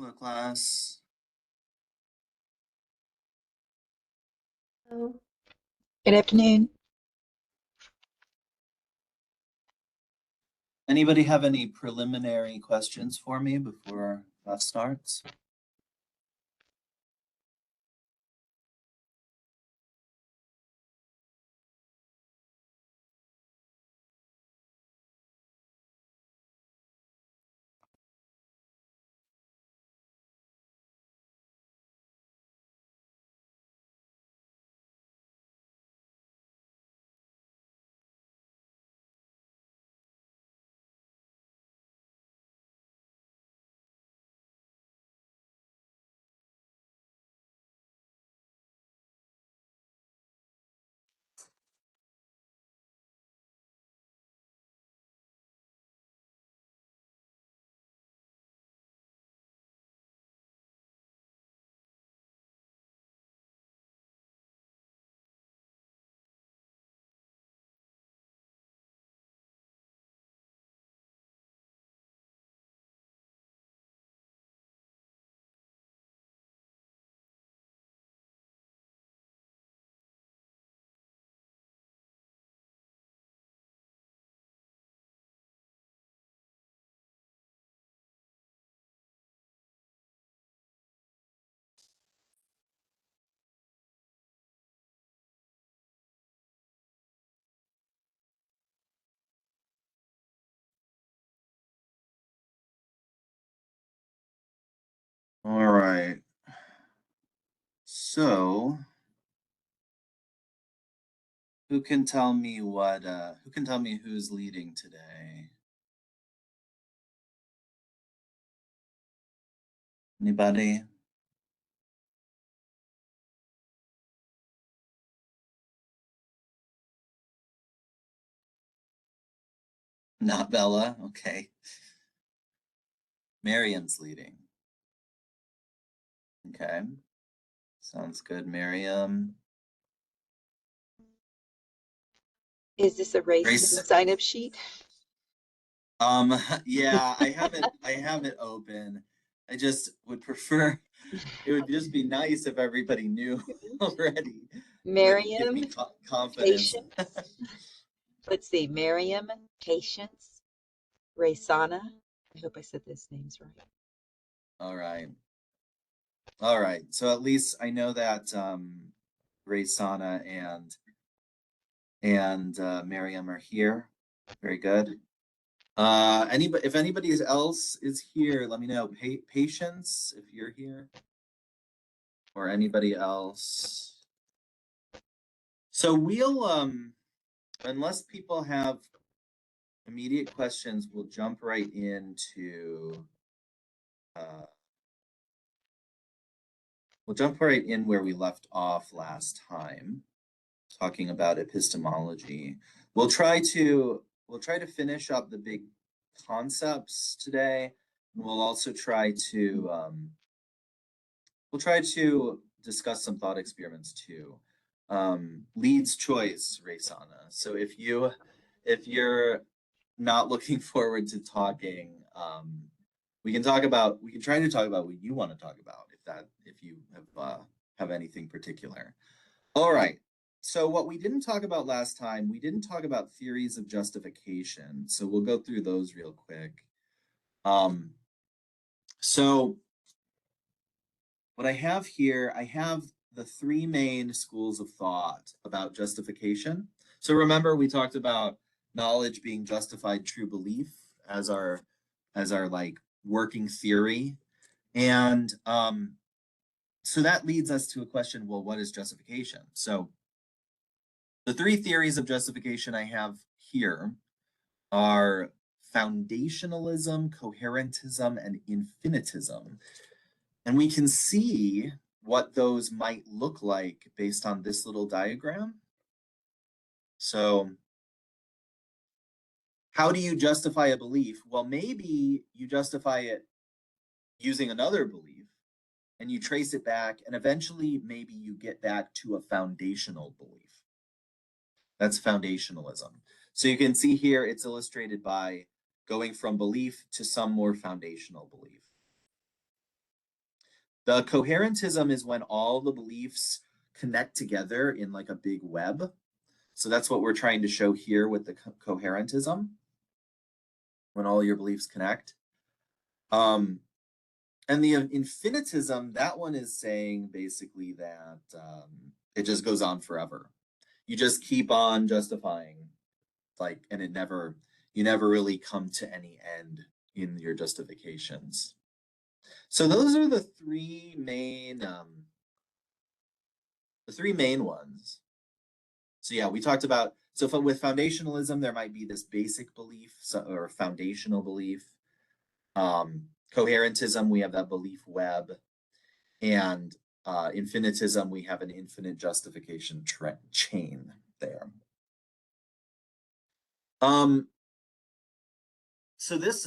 Hello, class. Hello. Good afternoon. Anybody have any preliminary questions for me before class starts? All right. So, who can tell me who's leading today? Anybody? Not Bella? Okay. Miriam's leading. Okay. Sounds good, Miriam. Is this a race Grace? sign-up sheet? Yeah, I have it open. I just would prefer, it would just be nice if everybody knew already. Would give Miriam, me confidence. Patience. Let's see. Miriam, Patience, Raysana. I hope I said those names right. All right. All right. So at least I know that Raysana and Miriam are here. Very good. If anybody else is here, let me know. Patience, if you're here, or anybody else. So we'll unless people have immediate questions, we'll jump right into where we left off last time, talking about epistemology. We'll try to finish up the big concepts today. We'll also try to discuss some thought experiments too. Lead's choice, Raysana. So if you're not looking forward to talking, we can try to talk about what you want to talk about if you have anything particular. All right. So what we didn't talk about last time, we didn't talk about theories of justification. So we'll go through those real quick. So what I have here, I have the three main schools of thought about justification. So remember, we talked about knowledge being justified true belief as our like working theory. And so that leads us to a question, well, what is justification? So the three theories of justification I have here are foundationalism, coherentism, and infinitism. And we can see what those might look like based on this little diagram. So how do you justify a belief? Well, maybe you justify it using another belief and you trace it back, and eventually maybe you get back to a foundational belief. That's foundationalism. So you can see here it's illustrated by going from belief to some more foundational belief. The coherentism is when all the beliefs connect together in like a big web. So that's what we're trying to show here with the coherentism, when all your beliefs connect. And the infinitism, that one is saying basically that it just goes on forever. You just keep on justifying, like, and you never really come to any end in your justifications. So those are the three main ones. So yeah, we talked about, so with foundationalism, there might be this basic belief or foundational belief. Coherentism, we have that belief web. And infinitism, we have an infinite justification chain there. So this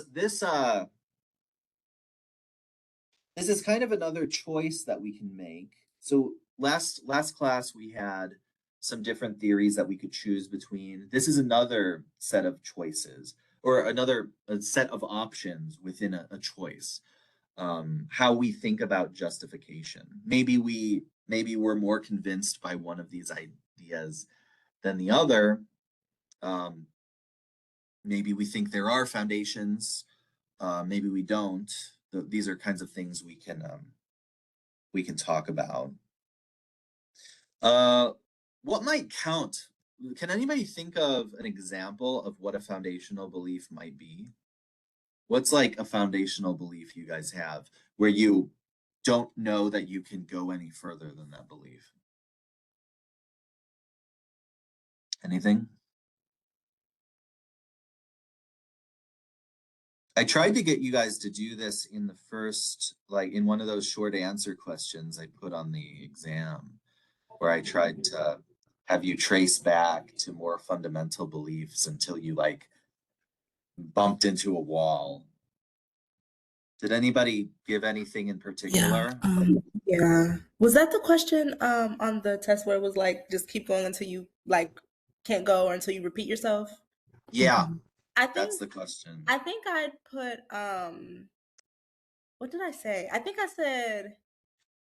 is kind of another choice that we can make. So last class we had some different theories that we could choose between. This is another set of choices, or another set of options within a choice. How we think about justification. Maybe we're more convinced by one of these ideas than the other. Maybe we think there are foundations. Maybe we don't. These are kinds of things we can talk about. What might count? Can anybody think of an example of what a foundational belief might be? What's like a foundational belief you guys have where you don't know that you can go any further than that belief? Anything? I tried to get you guys to do this in the first, like in one of those short answer questions I put on the exam, where I tried to have you trace back to more fundamental beliefs until you like bumped into a wall. Did anybody give anything in particular? Yeah. Was that the question on the test where it was like just keep going until you like can't go or until you repeat yourself? Yeah, I that's think the question. I think I'd put what did I say? I think I said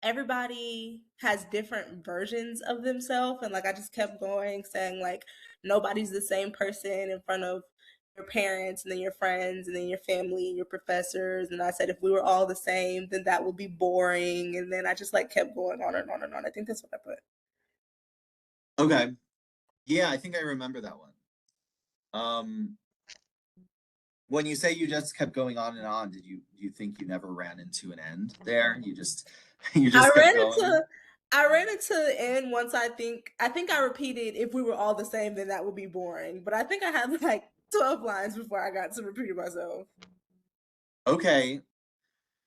everybody has different versions of themselves, and like I just kept going saying like nobody's the same person in front of your parents and then your friends and then your family and your professors, and I said if we were all the same then that would be boring, and then I just like kept going on and on and on. I think that's what I put. Okay. Yeah, I think I remember that one. When you say you just kept going on and on, do you think you never ran into an end there? You just you I just kept ran going? into I ran into the end once. I think I repeated if we were all the same then that would be boring, but I think I had like 12 lines before I got to repeating myself. Okay.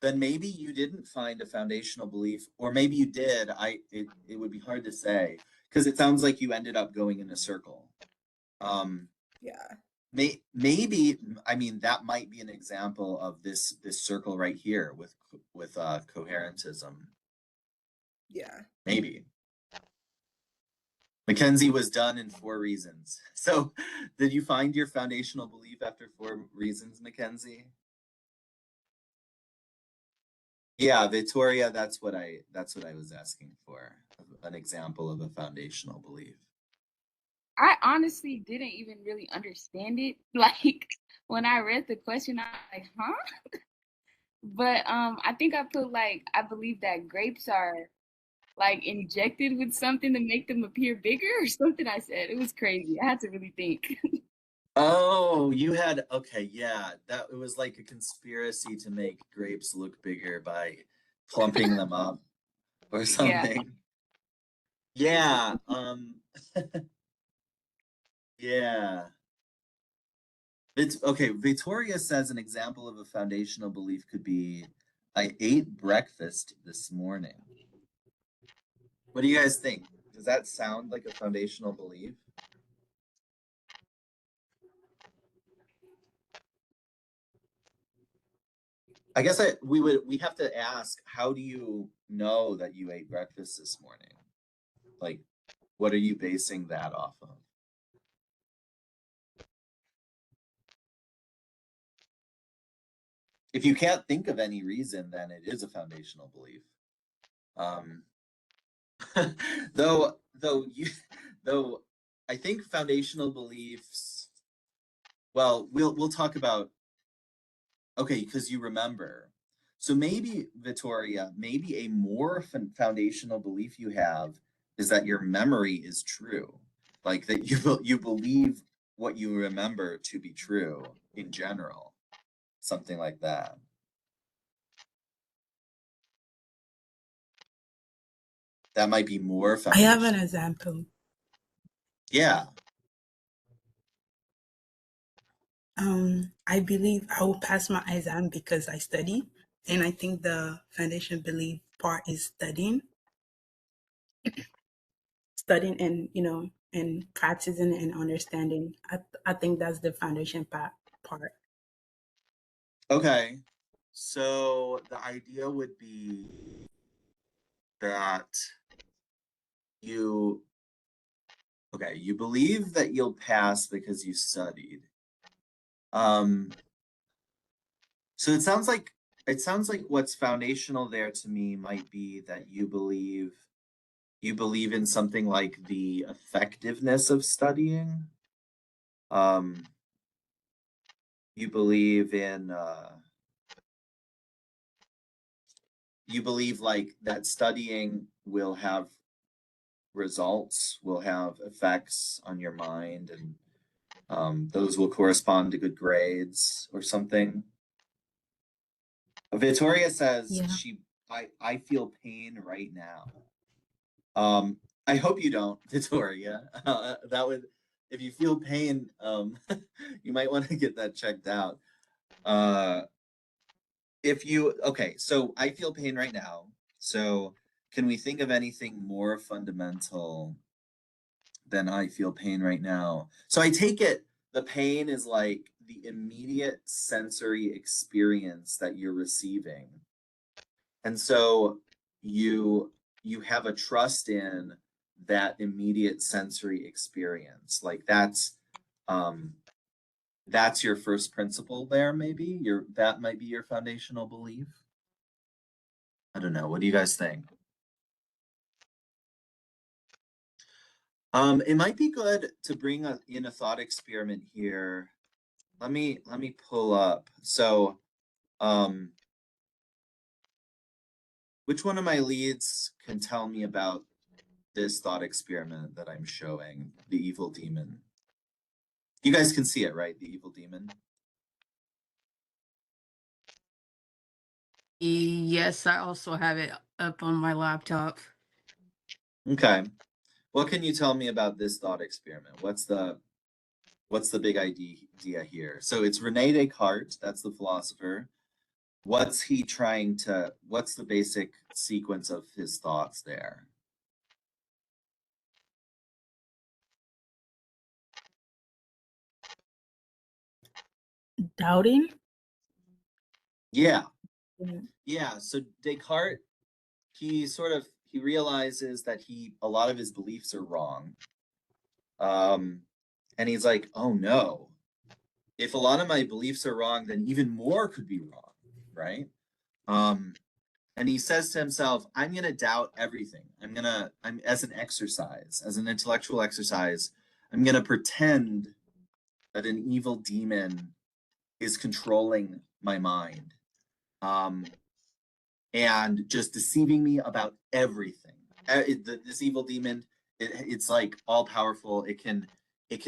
Then maybe you didn't find a foundational belief, or maybe you did. It would be hard to say because it sounds like you ended up going in a circle. Yeah. Maybe, I mean, that might be an example of this circle right here with coherentism. Yeah. Maybe. Mackenzie was done in 4 reasons. So, did you find your foundational belief after 4 reasons, Mackenzie? Yeah, Victoria, that's what I was asking for. An example of a foundational belief. I honestly didn't even really understand it. Like when I read the question, I was like, huh? But I think I put like I believe that grapes are like injected with something to make them appear bigger or something. I said it was crazy. I had to really think. Oh, you had, okay, yeah. That it was like a conspiracy to make grapes look bigger by plumping them up or Yeah. something. Yeah, yeah. It's okay. Victoria says an example of a foundational belief could be I ate breakfast this morning. What do you guys think? Does that sound like a foundational belief? I guess we have to ask, how do you know that you ate breakfast this morning? Like, what are you basing that off of? If you can't think of any reason, then it is a foundational belief. Um, though I think foundational beliefs, well, we'll talk about, okay, because you remember. So maybe, Vittoria, maybe a more foundational belief you have is that your memory is true. Like that you believe what you remember to be true in general. Something like that. That might be more I have an foundational. example. Yeah. I believe I will pass my exam because I study, and I think the foundation belief part is studying, and and practicing and understanding. I think that's the foundation part. Okay. So the idea would be that you you believe that you'll pass because you studied. So it sounds like what's foundational there to me might be that you believe in something like the effectiveness of studying. You believe in you believe like that studying will have results, will have effects on your mind, and those will correspond to good grades or something. Vittoria says I feel pain right now. I hope you don't, Vittoria. That would, if you feel pain, you might want to get that checked out. Okay, so I feel pain right now. So can we think of anything more fundamental than I feel pain right now? So I take it the pain is like the immediate sensory experience that you're receiving. And so you have a trust in that immediate sensory experience. Like that's your first principle there, maybe. That might be your foundational belief. I don't know. What do you guys think? It might be good to bring in a thought experiment here. Let me pull up. So, which one of my leads can tell me about this thought experiment that I'm showing, the evil demon? You guys can see it, right? The evil demon. Yes, I also have it up on my laptop. Okay. What can you tell me about this thought experiment? What's the big idea here? So it's Rene Descartes, that's the philosopher. What's the basic sequence of his thoughts there? Doubting. Yeah. Yeah. Yeah. So Descartes, he realizes that a lot of his beliefs are wrong. And he's like, oh no, if a lot of my beliefs are wrong, then even more could be wrong, right? And he says to himself, I'm going to doubt everything. I'm as an exercise, as an intellectual exercise, I'm going to pretend that an evil demon is controlling my mind, and just deceiving me about everything. This evil demon, it's like all powerful. It can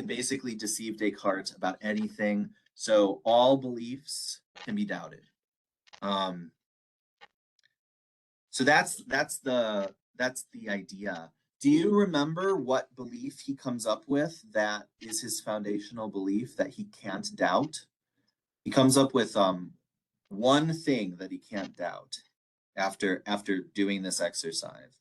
basically deceive Descartes about anything. So all beliefs can be doubted. So that's the idea. Do you remember what belief he comes up with that is his foundational belief that he can't doubt? He comes up with one thing that he can't doubt after doing this exercise.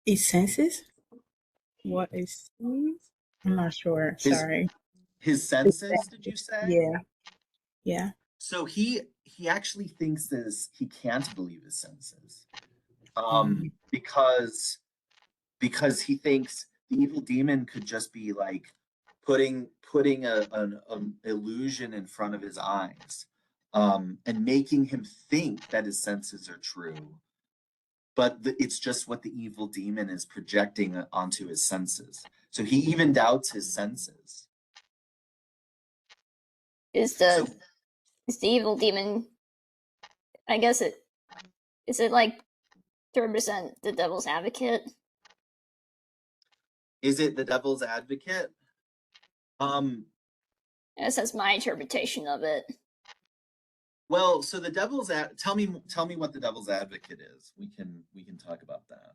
His senses? What is? I'm not sure. Sorry. His senses, did you say? Yeah. Yeah. So he actually thinks he can't believe his senses. Because he thinks the evil demon could just be like putting an illusion in front of his eyes, and making him think that his senses are true, but it's just what the evil demon is projecting onto his senses. So he even doubts his senses. Is So the evil demon, I guess is it like to represent the devil's advocate? is it the devil's advocate? I guess that's my interpretation of it. Well, so the devil's tell me what the devil's advocate is. We can talk about that.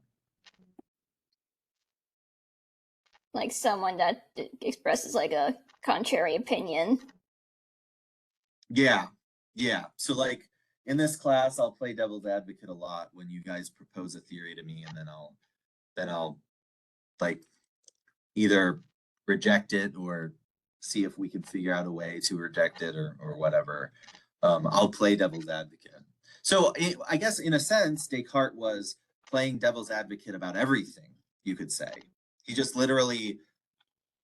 Like someone that expresses like a contrary opinion. Yeah. So like in this class, I'll play devil's advocate a lot when you guys propose a theory to me, and then I'll like either reject it or see if we can figure out a way to reject it or whatever. I'll play devil's advocate. So I guess in a sense, Descartes was playing devil's advocate about everything, you could say. He just literally,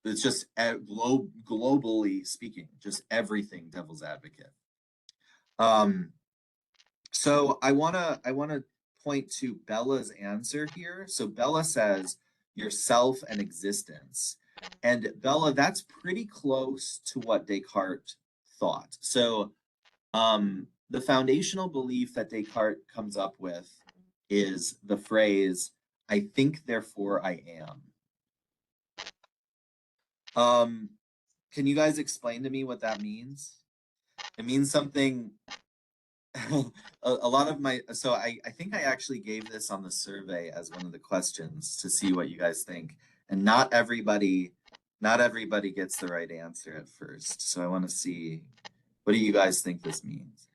it's just globally speaking, just everything devil's advocate. So I wanna point to Bella's answer here. So Bella says yourself and existence. And Bella, that's pretty close to what Descartes thought. So the foundational belief that Descartes comes up with is the phrase, I think, therefore I am. Can you guys explain to me what that means? It means something, a lot of my, so I think I actually gave this on the survey as one of the questions to see what you guys think. And not everybody gets the right answer at first. So I want to see, what do you guys think this means?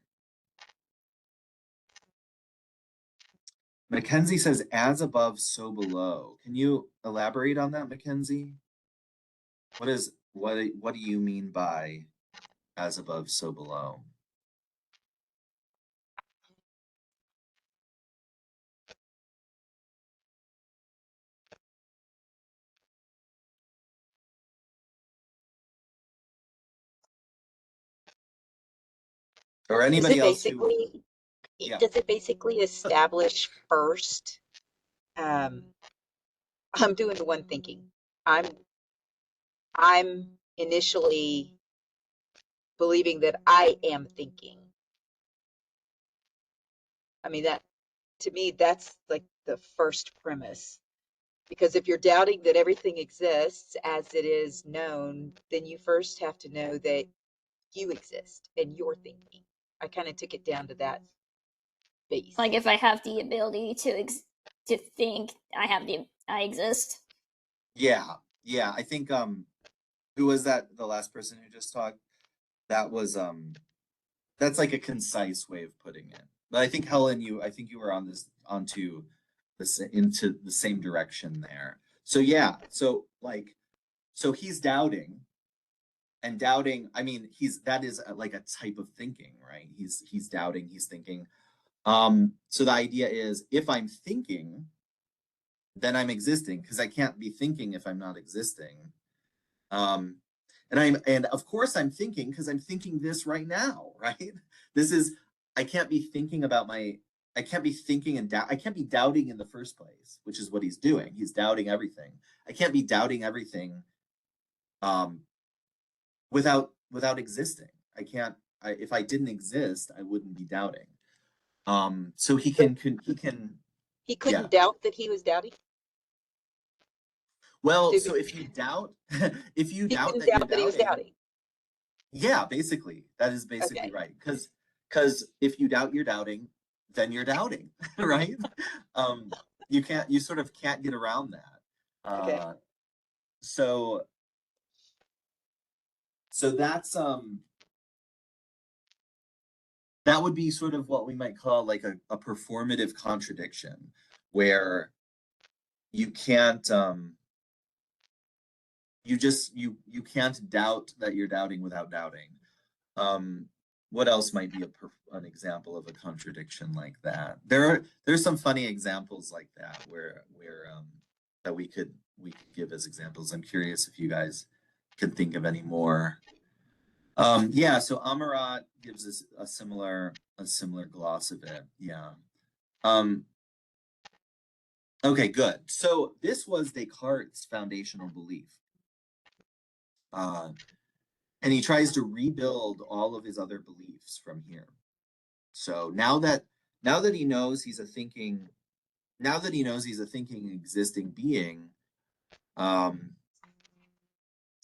Mackenzie says, as above, so below. Can you elaborate on that, Mackenzie? What do you mean by as above, so below? Or anybody else who, yeah. Does it basically establish first? I'm doing the one thinking. I'm initially believing that I am thinking. I mean, that to me, that's like the first premise. Because if you're doubting that everything exists as it is known, then you first have to know that you exist and you're thinking. I kind of took it down to that base. Like if I have the ability to think, I exist. Yeah. I think who was that? The last person who just talked? That was that's like a concise way of putting it. But I think Helen, I think you were into the same direction there. So yeah, so he's doubting, and doubting, I mean, that is like a type of thinking, right? He's doubting, he's thinking. So the idea is, if I'm thinking, then I'm existing, because I can't be thinking if I'm not existing. And of course I'm thinking, because I'm thinking this right now, right? I can't be thinking I can't be thinking and I can't be doubting in the first place, which is what he's doing. He's doubting everything. I can't be doubting everything without existing. If I didn't exist, I wouldn't be doubting. So he couldn't yeah. doubt that he was doubting. Well, so if you doubt, that you're doubting, he was doubting. Yeah, basically, that is basically okay. Right. Because if you doubt you're doubting, then you're doubting, right? You sort of can't get around that. Okay. So that's that would be sort of what we might call like a performative contradiction, where you can't you can't doubt that you're doubting without doubting. What else might be an example of a contradiction like that? There's some funny examples like that where that we could give as examples. I'm curious if you guys can think of any more. Yeah, so Amarat gives us a similar gloss of it. Yeah. Okay, good. So this was Descartes' foundational belief. And he tries to rebuild all of his other beliefs from here. So now that he knows he's a thinking existing being,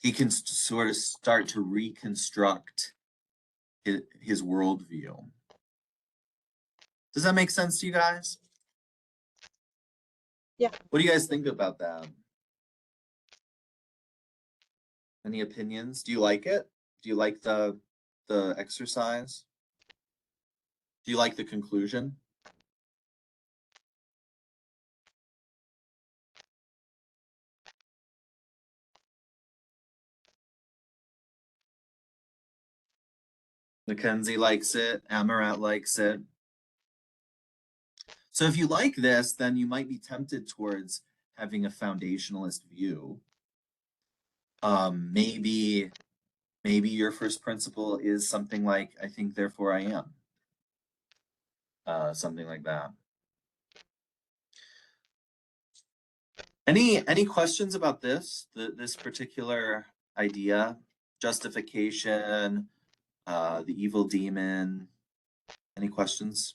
he can sort of start to reconstruct his worldview. Does that make sense to you guys? Yeah. What do you guys think about that? Any opinions? Do you like it? Do you like the exercise? Do you like the conclusion? Mackenzie likes it. Amarat likes it. So if you like this, then you might be tempted towards having a foundationalist view. Maybe your first principle is something like, I think, therefore I am. Something like that. Any questions about this particular idea? Justification, the evil demon. Any questions?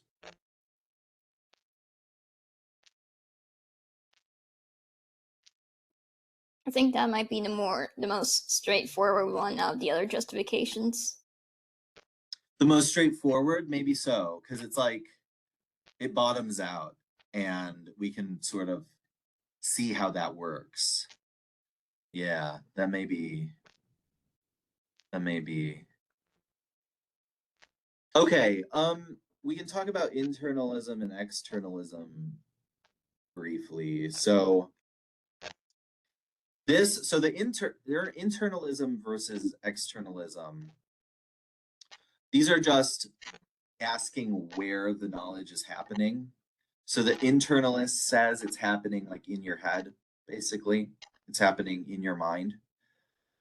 I think that might be the most straightforward one of the other justifications. The most straightforward, maybe so, because it's like it bottoms out and we can sort of see how that works. Yeah, that may be. Okay, we can talk about internalism and externalism briefly. So internalism versus externalism. These are just asking where the knowledge is happening. So the internalist says it's happening like in your head, basically. It's happening in your mind.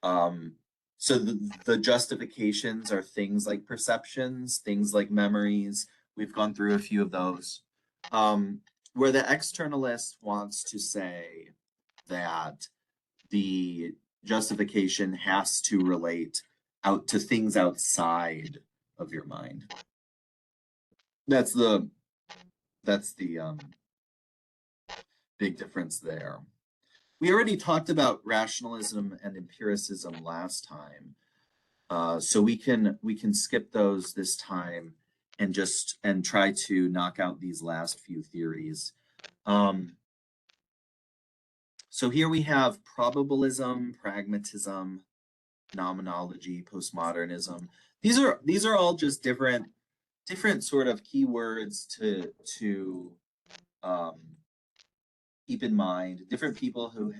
So the justifications are things like perceptions, things like memories. We've gone through a few of those. Where the externalist wants to say that the justification has to relate out to things outside of your mind. That's the big difference there. We already talked about rationalism and empiricism last time, so we can skip those this time and try to knock out these last few theories. So here we have probabilism, pragmatism, phenomenology, postmodernism. These are all just different sort of keywords to keep in mind. Different people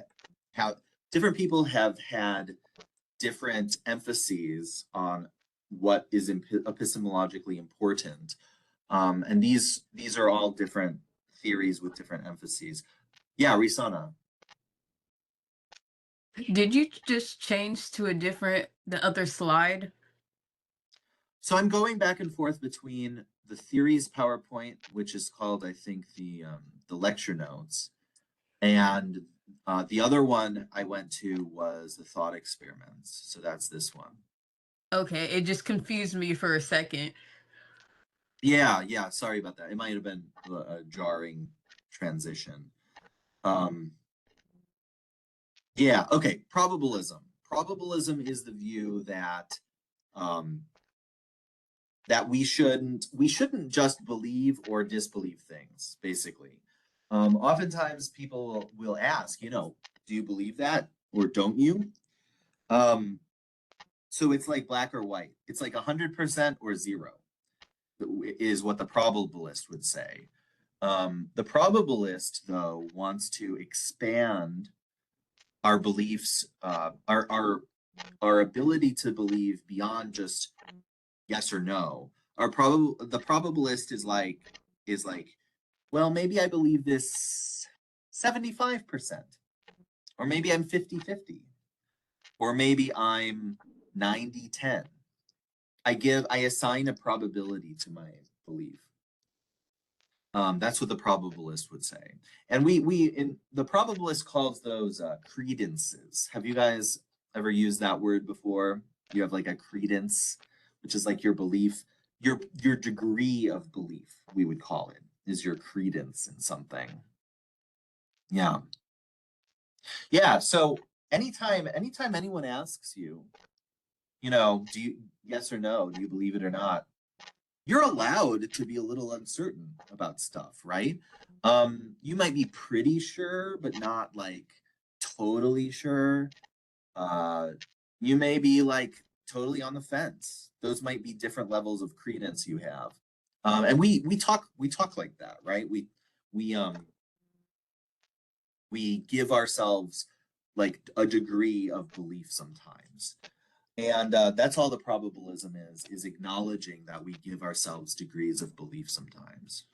have had different emphases on what is epistemologically important, and these are all different theories with different emphases. Yeah, Risana. Did you just change to the other slide? So I'm going back and forth between the theories PowerPoint, which is called, I think, the lecture notes, and the other one I went to was the thought experiments. So that's this one. Okay, it just confused me for a second. Yeah, sorry about that. It might have been a jarring transition. Yeah, okay, probabilism. Probabilism is the view that that we shouldn't just believe or disbelieve things, basically. Oftentimes people will ask, do you believe that or don't you? So it's like black or white. It's like 100% or 0 is what the probabilist would say. The probabilist, though, wants to expand our beliefs, our ability to believe beyond just yes or no. The probabilist is like, well, maybe I believe this 75%, or maybe I'm 50-50, Or maybe I'm 90-10. I assign a probability to my belief. That's what the probabilist would say. And the probabilist calls those credences. Have you guys ever used that word before? You have like a credence, which is like your belief, your degree of belief, we would call it, is your credence in something. Yeah. Yeah, so anytime anyone asks you, do you, yes or no, do you believe it or not? You're allowed to be a little uncertain about stuff, right? You might be pretty sure, but not like totally sure. You may be like totally on the fence. Those might be different levels of credence you have. And we talk like that, right? We give ourselves like a degree of belief sometimes. And that's all the probabilism is acknowledging that we give ourselves degrees of belief sometimes.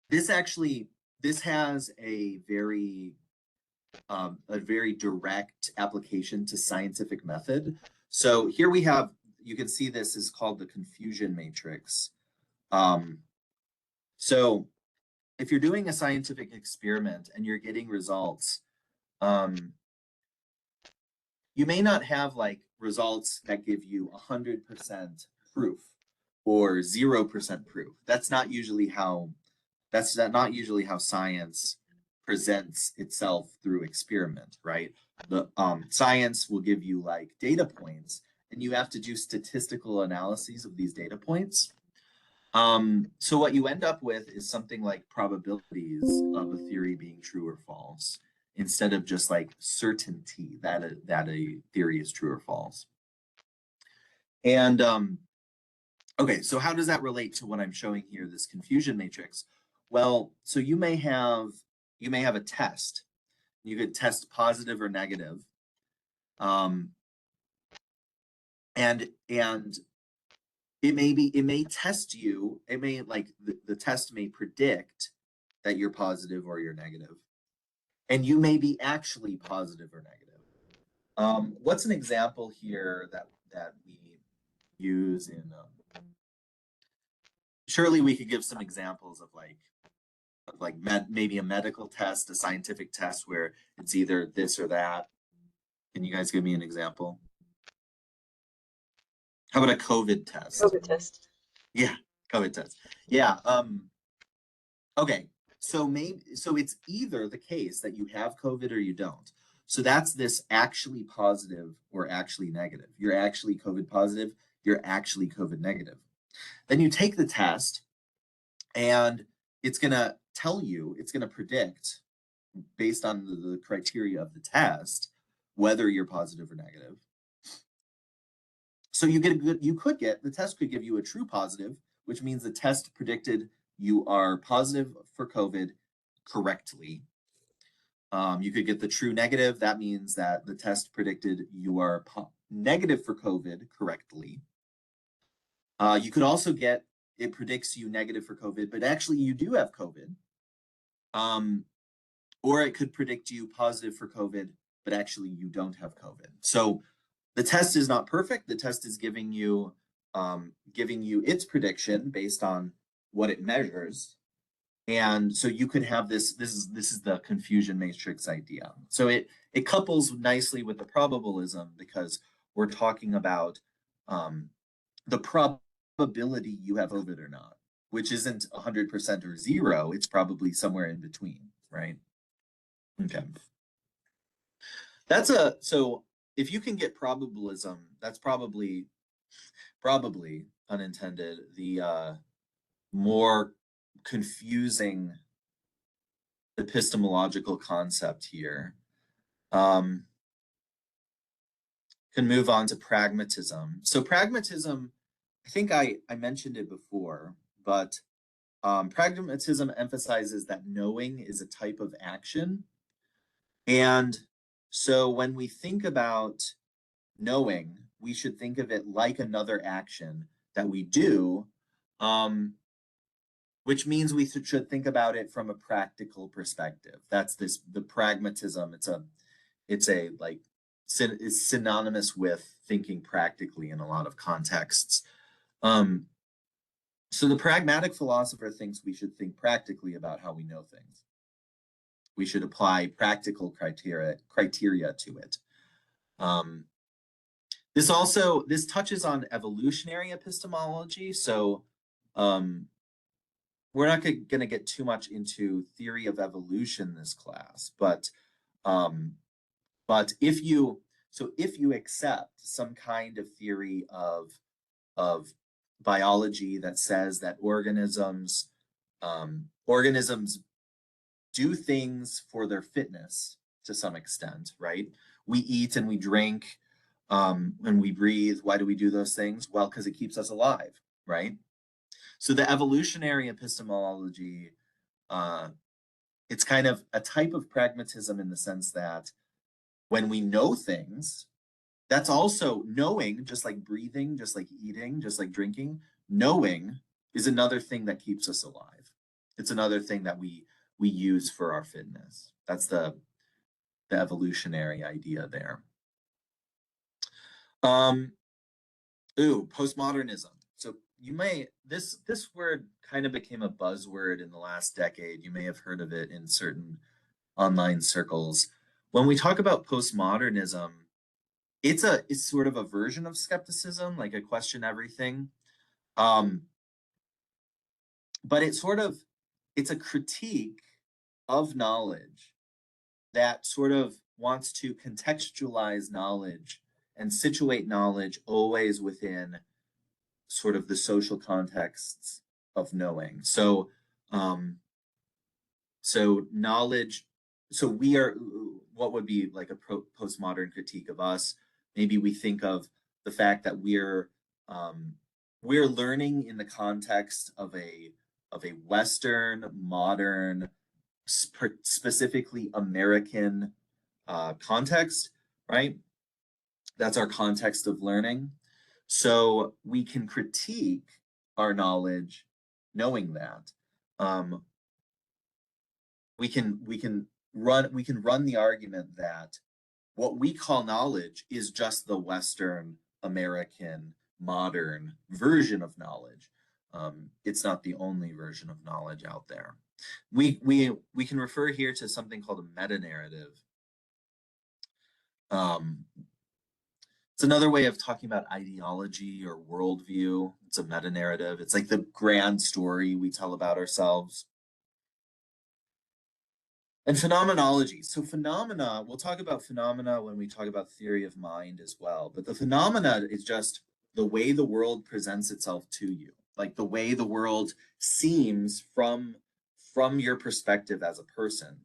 This has a very direct application to scientific method. So here we have, you can see this is called the confusion matrix. So if you're doing a scientific experiment and you're getting results, you may not have like results that give you 100% proof or 0% proof. That's not usually how science presents itself through experiment, right? The science will give you like data points, and you have to do statistical analyses of these data points. So what you end up with is something like probabilities of a theory being true or false, instead of just like certainty that a theory is true or false. And okay, so how does that relate to what I'm showing here, this confusion matrix? Well, so you may have a test. You could test positive or negative. And it may test you, it may like the test may predict that you're positive or you're negative. And you may be actually positive or negative. What's an example here that we use in surely we could give some examples of maybe a medical test, a scientific test where it's either this or that. Can you guys give me an example? How about a COVID test? COVID test. Yeah, COVID test. Yeah. Okay. So it's either the case that you have COVID or you don't. So that's this actually positive or actually negative. You're actually COVID positive, you're actually COVID negative. Then you take the test and it's going to tell you, it's going to predict based on the criteria of the test whether you're positive or negative. So the test could give you a true positive, which means the test predicted you are positive for COVID correctly. You could get the true negative. That means that the test predicted you are negative for COVID correctly. You could also get, it predicts you negative for COVID, but actually you do have COVID. Or it could predict you positive for COVID, but actually you don't have COVID. So the test is not perfect. The test is giving you its prediction based on what it measures. And so you could have this is the confusion matrix idea. So it couples nicely with the probabilism because we're talking about the probability you have COVID or not, which isn't 100% or 0. It's probably somewhere in between, right? Okay. So if you can get probabilism, that's probably unintended, the more confusing epistemological concept here. Can move on to pragmatism. So pragmatism, I think I mentioned it before, but pragmatism emphasizes that knowing is a type of action. And so when we think about knowing, we should think of it like another action that we do. which means we should think about it from a practical perspective. That's the pragmatism. It's synonymous with thinking practically in a lot of contexts. So the pragmatic philosopher thinks we should think practically about how we know things. We should apply practical criteria to it. This touches on evolutionary epistemology. So we're not going to get too much into theory of evolution this class, but if you accept some kind of theory of biology that says that organisms do things for their fitness to some extent, right? We eat and we drink and we breathe. Why do we do those things? Well, because it keeps us alive, right? So the evolutionary epistemology, it's kind of a type of pragmatism in the sense that when we know things, that's also knowing, just like breathing, just like eating, just like drinking. Knowing is another thing that keeps us alive. It's another thing that we use for our fitness. That's the evolutionary idea there. Postmodernism. So you may, this word kind of became a buzzword in the last decade. You may have heard of it in certain online circles. When we talk about postmodernism, it's sort of a version of skepticism, like a question everything. But it's a critique of knowledge that sort of wants to contextualize knowledge and situate knowledge always within sort of the social contexts of knowing. So knowledge, so we are, what would be like a postmodern critique of us? Maybe we think of the fact that we're learning in the context of a Western, modern, specifically American context, right? That's our context of learning. So we can critique our knowledge knowing that. We can run the argument that what we call knowledge is just the Western, American, modern version of knowledge. It's not the only version of knowledge out there. We can refer here to something called a meta-narrative. It's another way of talking about ideology or worldview. It's a meta-narrative. It's like the grand story we tell about ourselves. And phenomenology. So phenomena, we'll talk about phenomena when we talk about theory of mind as well. But the phenomena is just the way the world presents itself to you, like the way the world seems from your perspective as a person.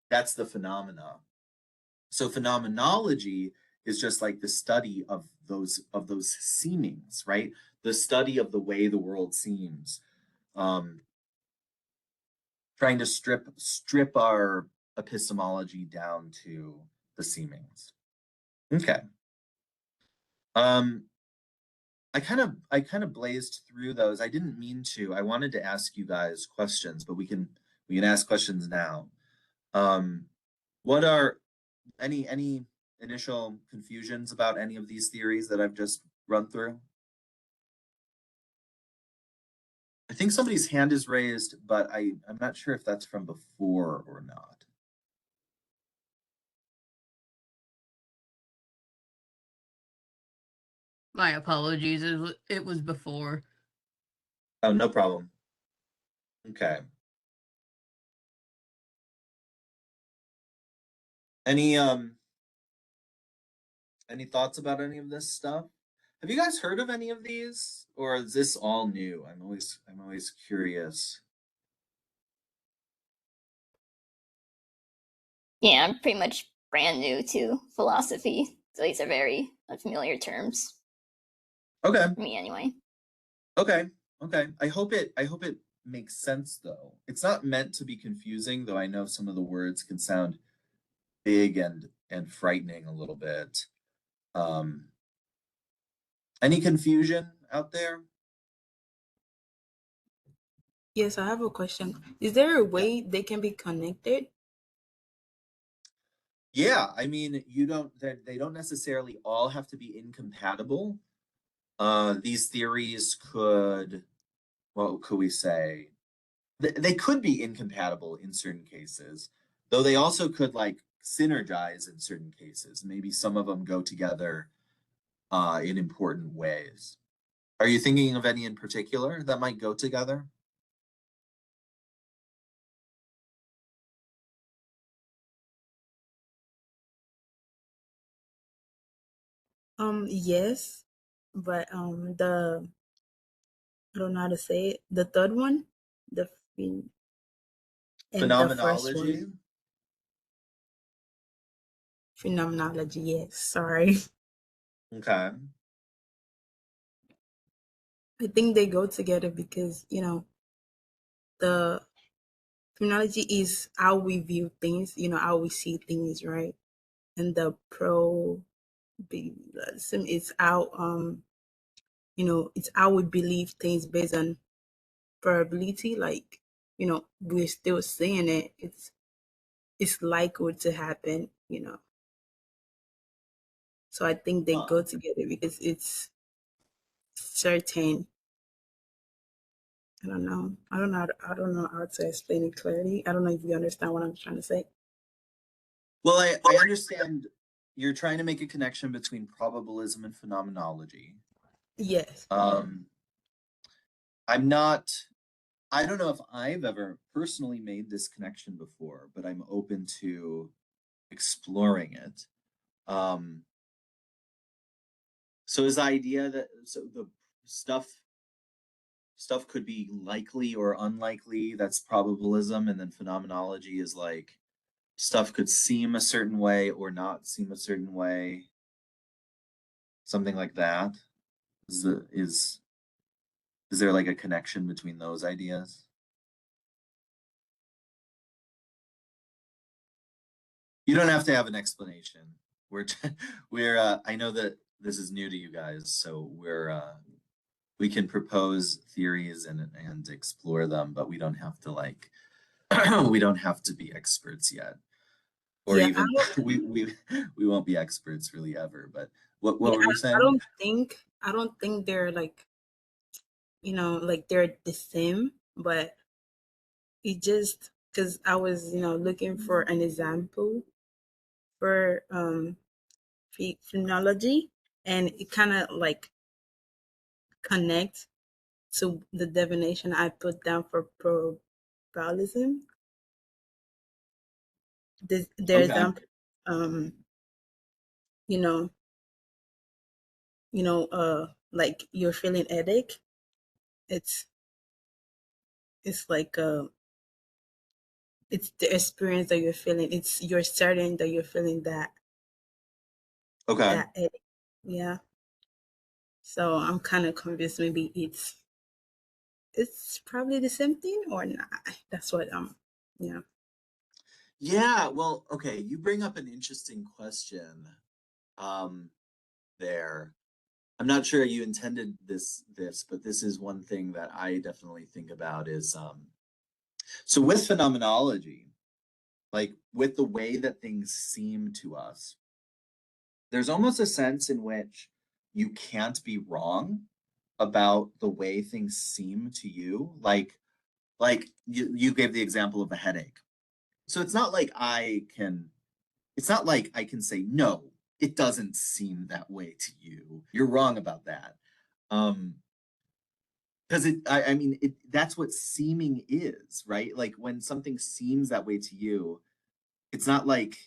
That's the phenomena. So phenomenology is just like the study of those seemings, right? The study of the way the world seems. Trying to strip our epistemology down to the seemings. Okay. I kind of blazed through those. I didn't mean to. I wanted to ask you guys questions, but we can ask questions now. What are any initial confusions about any of these theories that I've just run through? I think somebody's hand is raised, but I'm not sure if that's from before or not. My apologies. It was before. Oh, no problem. Okay. Any thoughts about any of this stuff? Have you guys heard of any of these, or is this all new? I'm always curious. Yeah, I'm pretty much brand new to philosophy, so these are very unfamiliar terms. Okay. For me, anyway. Okay. I hope it makes sense though. It's not meant to be confusing, though I know some of the words can sound big and frightening a little bit. Any confusion out there? Yes, I have a question. Is there a way they can be connected? Yeah, I mean, they don't necessarily all have to be incompatible. These theories could, what could we say? They could be incompatible in certain cases, though they also could like synergize in certain cases. Maybe some of them go together in important ways. Are you thinking of any in particular that might go together? Yes, but I don't know how to say it. The third one, the phen- and the first Phenomenology? one, phenomenology. Yes, sorry. Okay. I think they go together because the phenomenology is how we view things, how we see things, right? And the probabilism is how it's how we believe things based on probability. Like, we're still seeing it. It's likely to happen. So I think they Huh. go together because it's certain. I don't know. I don't know how to explain it clearly. I don't know if you understand what I'm trying to say. Well, I understand you're trying to make a connection between probabilism and phenomenology. Yes. Um, I'm not, I don't know if I've ever personally made this connection before, but I'm open to exploring it. Um, so is the idea that the stuff stuff could be likely or unlikely, that's probabilism, and then phenomenology is like stuff could seem a certain way or not seem a certain way, something like that. Is is there like a connection between those ideas? You don't have to have an explanation. We're we're I know that this is new to you guys, so we can propose theories and explore them, but we don't have to like we don't have to be experts yet. Or Yeah, even we won't be experts really ever, but what yeah, were you I saying? don't think they're like, like they're the same, but it just because I was, looking for an example for phrenology, and it kind of like connects to the definition I put down for probabilism. The Okay. example, um, you know, like you're feeling headache. It's it's like it's the experience that you're feeling. It's you're certain that you're feeling Okay. that headache. Yeah. So I'm kind of convinced maybe it's probably the same thing or not. That's what yeah. Yeah, well, okay, you bring up an interesting question um there. I'm not sure you intended this, but this is one thing that I definitely think about is so with phenomenology, like with the way that things seem to us, there's almost a sense in which you can't be wrong about the way things seem to you. Like you gave the example of a headache. So it's not like I can say, no, it doesn't seem that way to you. You're wrong about that. Because I mean, that's what seeming is, right? Like when something seems that way to you, it's not like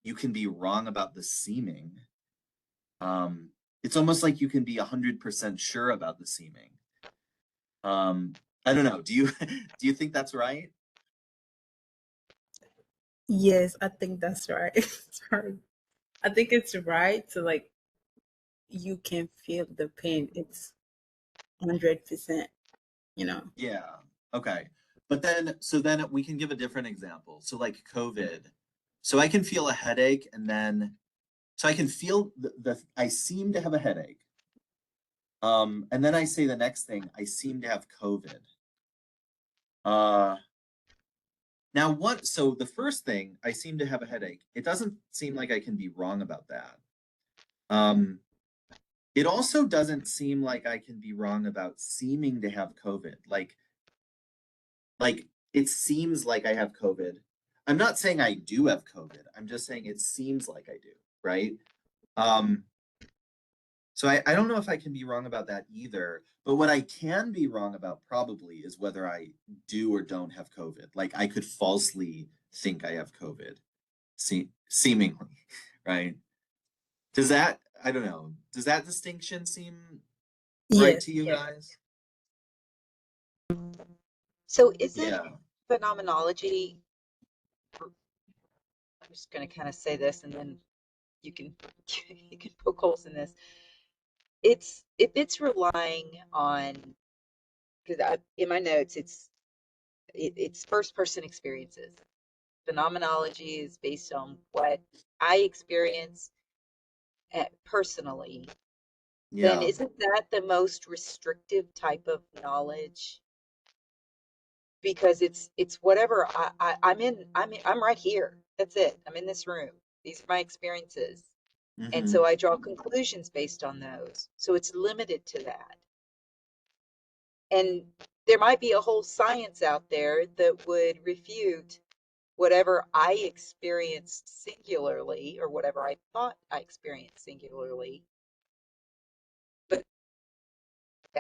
you can be wrong about the seeming. Um, it's almost like you can be 100% sure about the seeming. I don't know. Do you do you think that's right? Yes, I think that's right. Sorry. I think it's right to like you can feel the pain. It's 100%, you know. Yeah. Okay. But then, so then we can give a different example. So like COVID. So I can feel a headache and then, so I can feel I seem to have a headache. And then I say the next thing, I seem to have COVID. Now what, so the first thing, I seem to have a headache. It doesn't seem like I can be wrong about that. It also doesn't seem like I can be wrong about seeming to have COVID. Like it seems like I have COVID. I'm not saying I do have COVID. I'm just saying it seems like I do, right? So I don't know if I can be wrong about that either. But what I can be wrong about probably is whether I do or don't have COVID. Like I could falsely think I have COVID, seemingly, right? Does that, I don't know, does that distinction seem right Yes. to you guys? So is it Yeah. phenomenology? I'm just going to kind of say this, and then you can you can poke holes in this. It's if it's relying on, because in my notes it's first person experiences. Phenomenology is based on what I experience personally. Then Yeah. isn't that the most restrictive type of knowledge? Because it's whatever I'm right here. That's it. I'm in this room. These are my experiences. And Mm-hmm. so I draw conclusions based on those. So it's limited to that. And there might be a whole science out there that would refute whatever I experienced singularly or whatever I thought I experienced singularly. But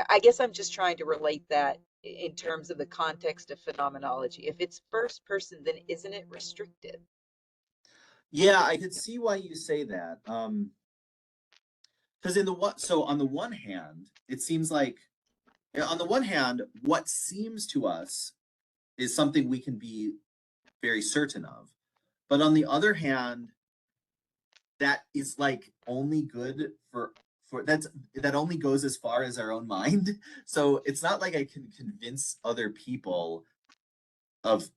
I guess I'm just trying to relate that in terms of the context of phenomenology. If it's first person, then isn't it restricted? Yeah, I could see why you say that. Because so on the one hand, it seems like, on the one hand, what seems to us is something we can be very certain of. But on the other hand, that is like only good for that only goes as far as our own mind. So it's not like I can convince other people of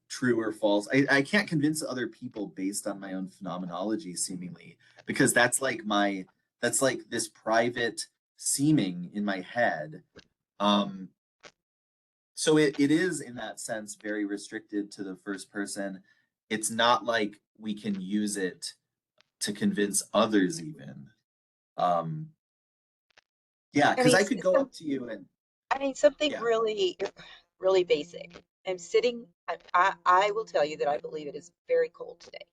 true or false. I can't convince other people based on my own phenomenology, seemingly, because that's like this private seeming in my head. So it is in that sense very restricted to the first person. It's not like we can use it to convince others even. Yeah, I because mean, I could go up to you and something yeah, really, really basic. I'm sitting, I will tell you that I believe it is very cold today.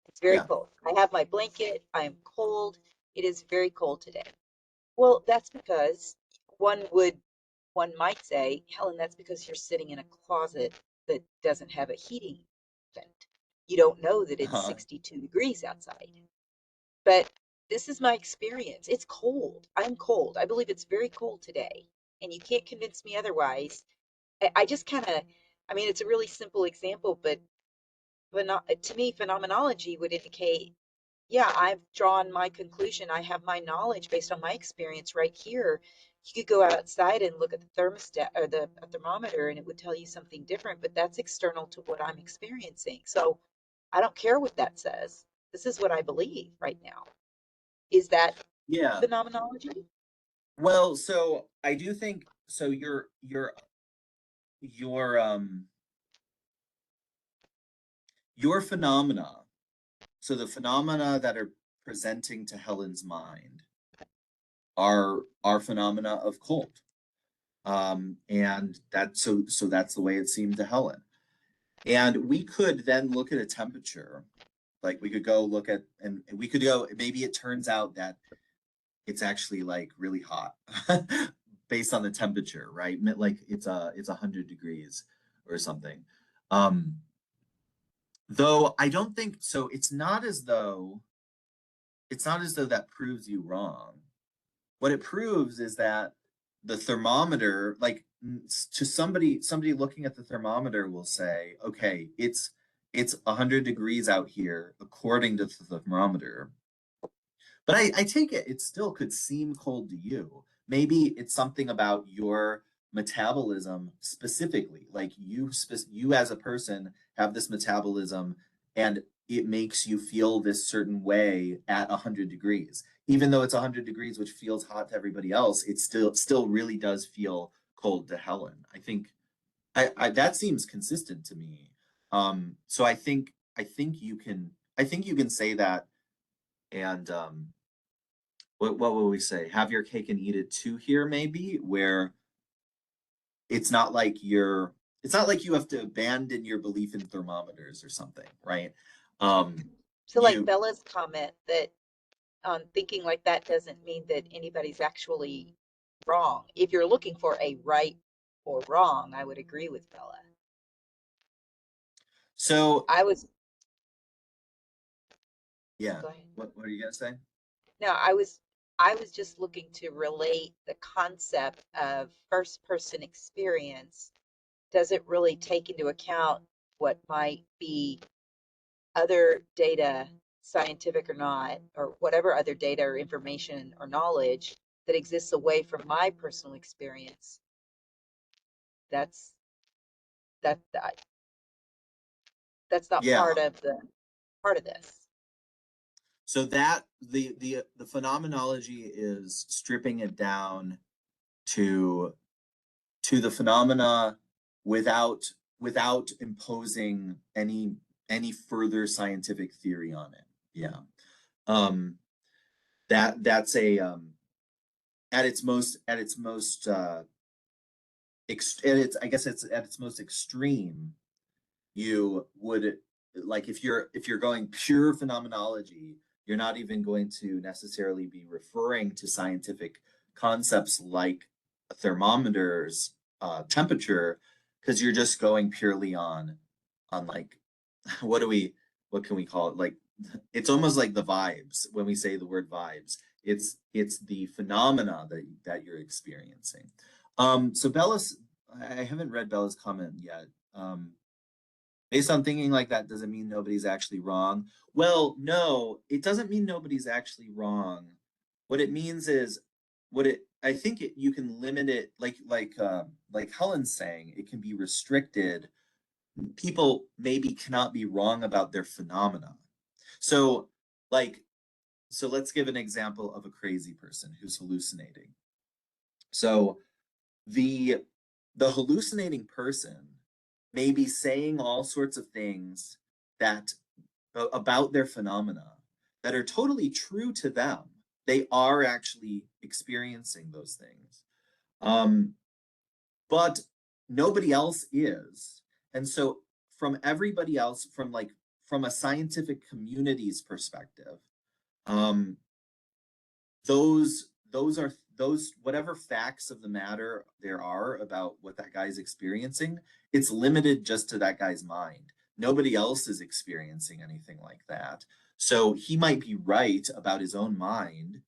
It's very yeah. cold. I have my blanket. I am cold. It is very cold today. Well, that's because one would, one might say, Helen, that's because you're sitting in a closet that doesn't have a heating vent. You don't know that it's Uh-huh. 62 degrees outside. But this is my experience. It's cold. I'm cold. I believe it's very cold today. And you can't convince me otherwise. I just kind of, I mean, it's a really simple example, but to me, phenomenology would indicate, yeah, I've drawn my conclusion. I have my knowledge based on my experience right here. You could go outside and look at the thermostat or the thermometer, and it would tell you something different, but that's external to what I'm experiencing. So I don't care what that says. This is what I believe right now. Is that Yeah. phenomenology? Well, so I do think so your your phenomena, so the phenomena that are presenting to Helen's mind are phenomena of cold. And so that's the way it seemed to Helen. And we could then look at a temperature, like we could go look at, and we could go, maybe it turns out that it's actually like really hot based on the temperature, right? Like it's 100 degrees or something. Um, though I don't think so. It's not as though that proves you wrong. What it proves is that the thermometer, like to somebody looking at the thermometer will say, okay, it's 100 degrees out here according to the thermometer. But I take it still could seem cold to you. Maybe it's something about your metabolism specifically. Like you as a person have this metabolism and it makes you feel this certain way at 100 degrees. Even though it's 100 degrees, which feels hot to everybody else, it still really does feel cold to Helen. I think That seems consistent to me. So I think you can say that, and what will we say? Have your cake and eat it too here, maybe, where it's not like you have to abandon your belief in thermometers or something, right? So like You Bella's comment that thinking like that doesn't mean that anybody's actually wrong. If you're looking for a right or wrong, I would agree with Bella. so I was, yeah. go ahead. What are you gonna say? No, I was just looking to relate the concept of first person experience. Does it really take into account what might be other data, scientific or not, or whatever other data or information or knowledge that exists away from my personal experience? That's that that's not Yeah. part of this. So that the phenomenology is stripping it down to the phenomena without imposing any further scientific theory on it. Yeah. Um, that's a at its most I guess it's at its most extreme, you would, like, if you're going pure phenomenology, you're not even going to necessarily be referring to scientific concepts like a thermometer's temperature, because you're just going purely on like what can we call it, like, it's almost like the vibes. When we say the word vibes, it's the phenomena that you're experiencing. So Bella's, I haven't read Bella's comment yet. Based on thinking like that, does it mean nobody's actually wrong? Well, no, it doesn't mean nobody's actually wrong. What it means is, I think you can limit it, like Helen's saying, it can be restricted. People maybe cannot be wrong about their phenomena. So, like, let's give an example of a crazy person who's hallucinating. So the hallucinating person may be saying all sorts of things that about their phenomena that are totally true to them. They are actually experiencing those things. But nobody else is. And so from everybody else, from a scientific community's perspective, um, those whatever facts of the matter there are about what that guy's experiencing, it's limited just to that guy's mind. Nobody else is experiencing anything like that. So he might be right about his own mind,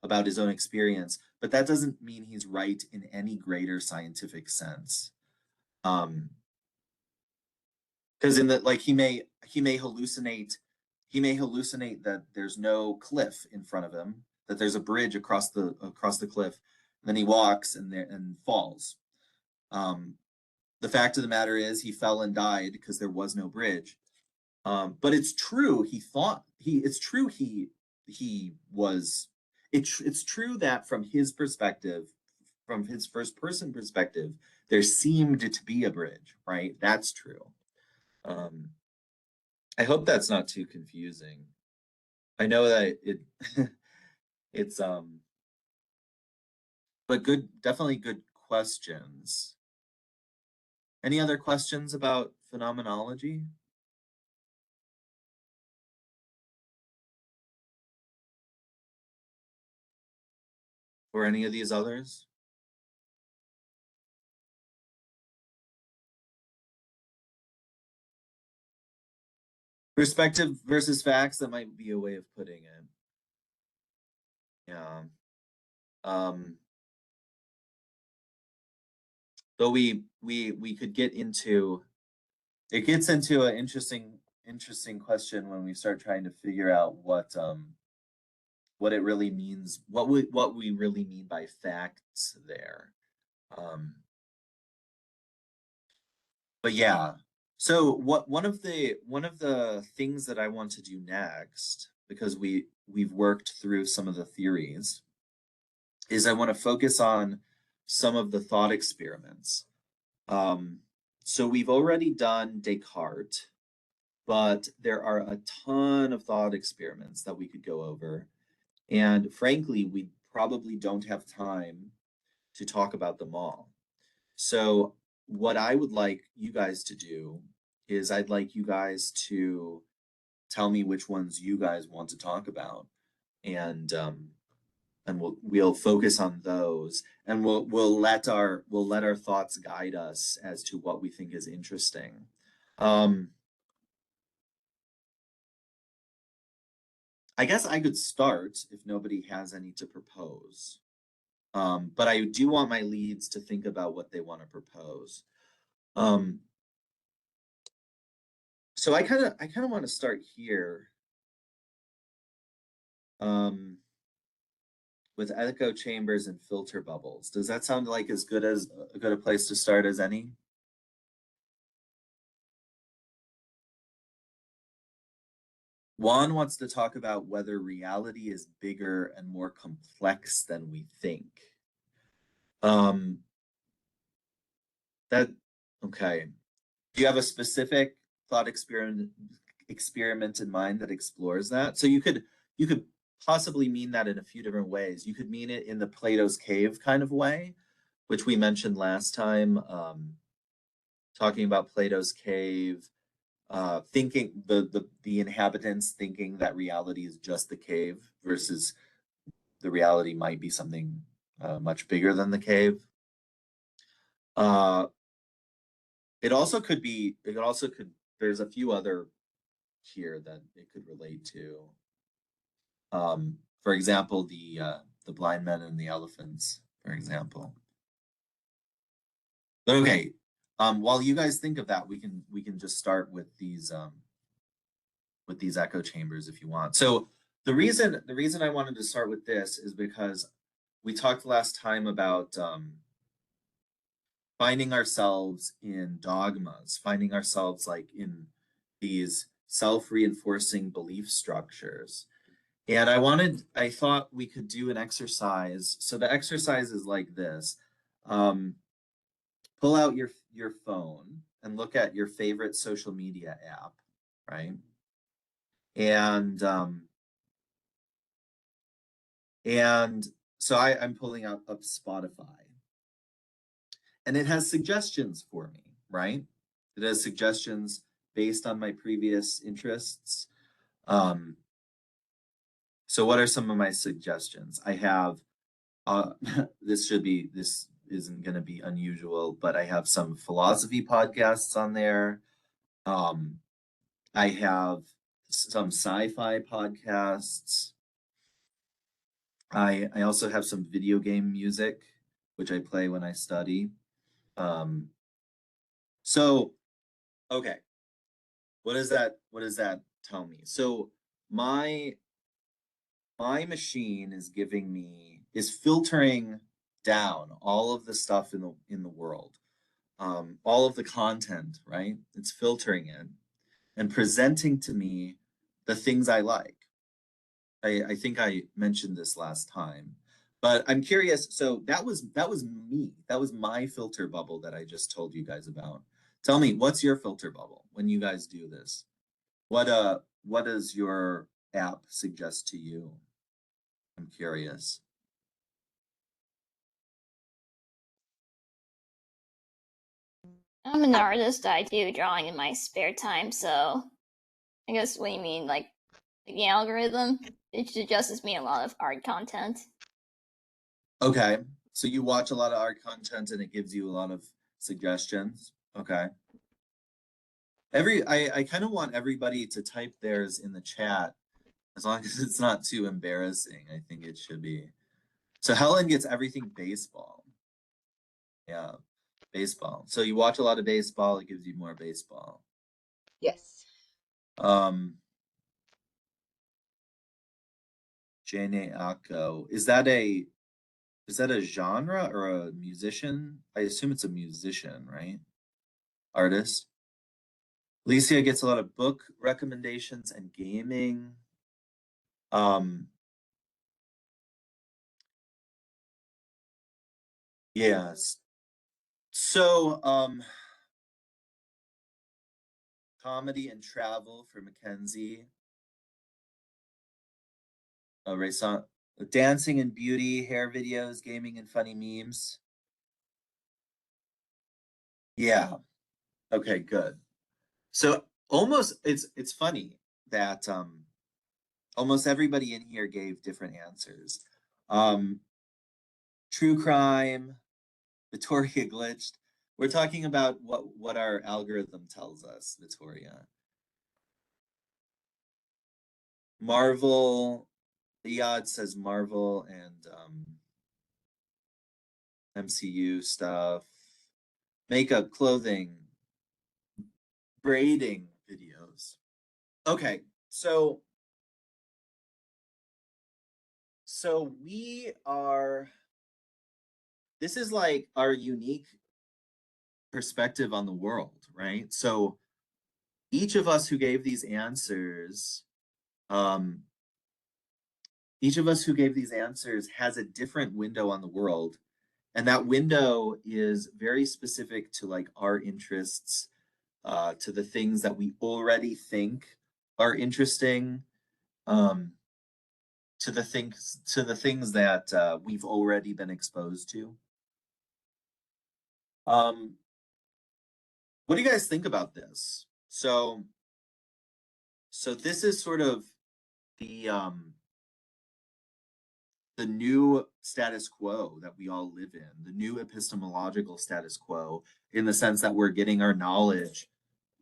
about his own experience, but that doesn't mean he's right in any greater scientific sense. Because in the, like, he may hallucinate that there's no cliff in front of him, that there's a bridge across the cliff, and then he walks and falls. The fact of the matter is he fell and died because there was no bridge. But it's true it's true that from his perspective, from his first person perspective, there seemed to be a bridge, right? That's true. I hope that's not too confusing. I know that it's but definitely good questions. Any other questions about phenomenology? Or any of these others? Perspective versus facts, that might be a way of putting it. Yeah. Though we could get into, it gets into an interesting question when we start trying to figure out what it really means, what we really mean by facts there. But yeah, so one of the things that I want to do next, because we've worked through some of the theories, is I want to focus on some of the thought experiments. So we've already done Descartes, but there are a ton of thought experiments that we could go over. And frankly, we probably don't have time to talk about them all. So what I would like you guys to do is I'd like you guys to tell me which ones you guys want to talk about. And we'll focus on those, and we'll let our thoughts guide us as to what we think is interesting. I guess I could start if nobody has any to propose. But I do want my leads to think about what they want to propose. So I kind of want to start here. With echo chambers and filter bubbles. Does that sound like as good a place to start as any? Juan wants to talk about whether reality is bigger and more complex than we think. Okay. Do you have a specific thought experiment in mind that explores that? So you could possibly mean that in a few different ways. You could mean it in the Plato's cave kind of way, which we mentioned last time, talking about Plato's cave, thinking the inhabitants thinking that reality is just the cave versus the reality might be something much bigger than the cave. It also could, there's a few other here that it could relate to. For example, the blind men and the elephants, for example. But okay, while you guys think of that, we can just start with these echo chambers if you want. So the reason I wanted to start with this is because we talked last time about finding ourselves in dogmas, finding ourselves like in these self-reinforcing belief structures. And I thought we could do an exercise. So the exercise is like this. Pull out your phone and look at your favorite social media app, right? And so I'm pulling up Spotify. And it has suggestions for me, right? It has suggestions based on my previous interests. So what are some of my suggestions? I have, this isn't going to be unusual, but I have some philosophy podcasts on there. I have some sci-fi podcasts. I also have some video game music, which I play when I study. So, okay, what does that tell me? So my machine is filtering down all of the stuff in the world, all of the content, right? It's filtering it and presenting to me the things I like. I think I mentioned this last time, but I'm curious. So that was me. That was my filter bubble that I just told you guys about. Tell me, what's your filter bubble when you guys do this? What does your app suggest to you? I'm curious. I'm an artist. I do drawing in my spare time, so I guess what you mean, like the algorithm, it suggests me a lot of art content. Okay, so you watch a lot of art content and it gives you a lot of suggestions. Okay. I kind of want everybody to type theirs in the chat, as long as it's not too embarrassing. I think it should be. So Helen gets everything baseball. Yeah, baseball. So you watch a lot of baseball, it gives you more baseball. Yes. Jane Akko. Is that a genre or a musician? I assume it's a musician, right? Artist. Alicia gets a lot of book recommendations and gaming. Yes. So Comedy and travel for Mackenzie. Dancing and beauty, hair videos, gaming and funny memes. Yeah. Okay, good. So almost it's funny that almost everybody in here gave different answers. True crime, Victoria glitched. We're talking about what our algorithm tells us, Victoria. Marvel, Iyad says Marvel and MCU stuff, makeup, clothing, braiding videos. Okay, so we are, this is like our unique perspective on the world, right? So each of us who gave these answers, has a different window on the world. And that window is very specific to like our interests, to the things that we already think are interesting, to the things that we've already been exposed to. What do you guys think about this? So this is sort of the new status quo that we all live in, the new epistemological status quo, in the sense that we're getting our knowledge,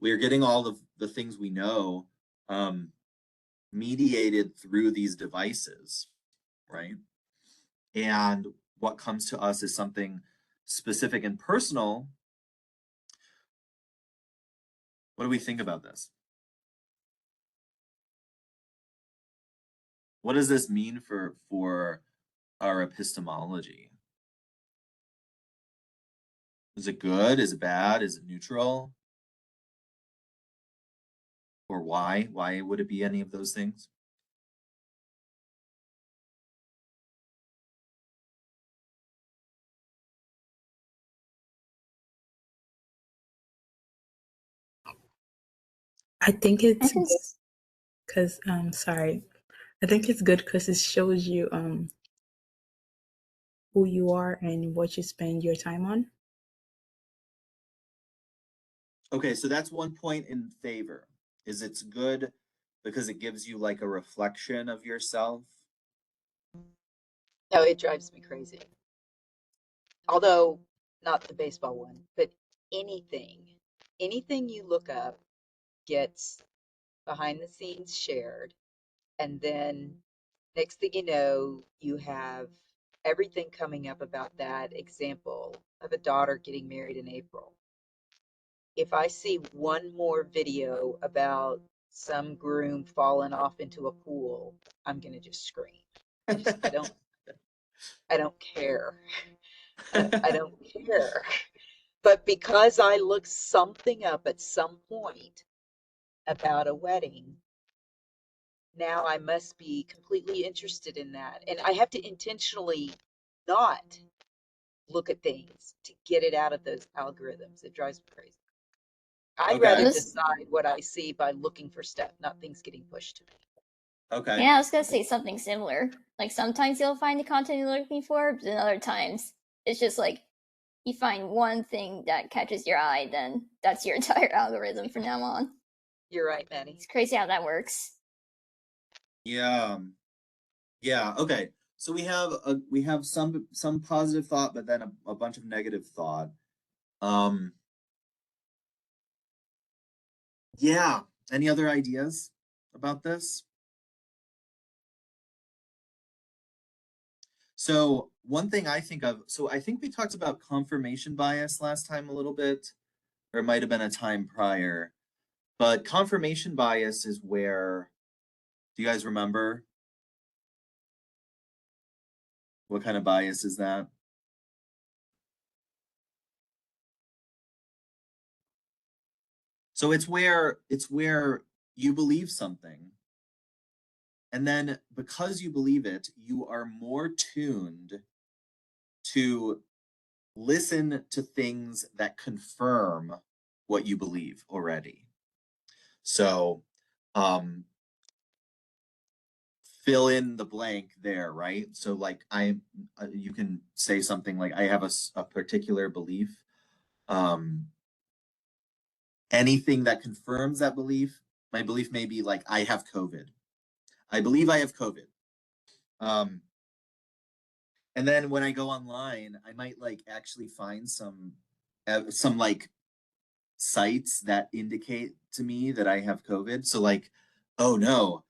we're getting all of the things we know mediated through these devices, right? And what comes to us is something specific and personal. What do we think about this? What does this mean for our epistemology? Is it good? Is it bad? Is it neutral? Or why? Why would it be any of those things? I think it's I can because sorry. I think it's good because it shows you who you are and what you spend your time on. Okay, so that's one point in favor. Is it's good because it gives you like a reflection of yourself? No, it drives me crazy. Although not the baseball one, but anything you look up gets behind the scenes shared, and then next thing you know, you have everything coming up about that example of a daughter getting married in April. If I see one more video about some groom falling off into a pool, I'm gonna just scream. I don't care. I don't care. But because I looked something up at some point about a wedding, now I must be completely interested in that. And I have to intentionally not look at things to get it out of those algorithms. It drives me crazy. I'd Okay. rather This- decide what I see by looking for stuff, not things getting pushed to me. Okay. Yeah, I was gonna say something similar. Like sometimes you'll find the content you're looking for, but then other times it's just like you find one thing that catches your eye, then that's your entire algorithm from now on. You're right, Maddie. It's crazy how that works. Yeah. Yeah. Okay. So we have some positive thought, but then a bunch of negative thought. Yeah. Any other ideas about this? So one thing I think of, so I think we talked about confirmation bias last time a little bit, or it might have been a time prior, but confirmation bias is where, do you guys remember? What kind of bias is that? So it's where you believe something, and then because you believe it, you are more tuned to listen to things that confirm what you believe already. So fill in the blank there, right? So like you can say something like, I have a particular belief. Anything that confirms that belief, my belief may be like, I have COVID. I believe I have COVID. And then when I go online, I might like actually find some like sites that indicate to me that I have COVID. So like, oh no,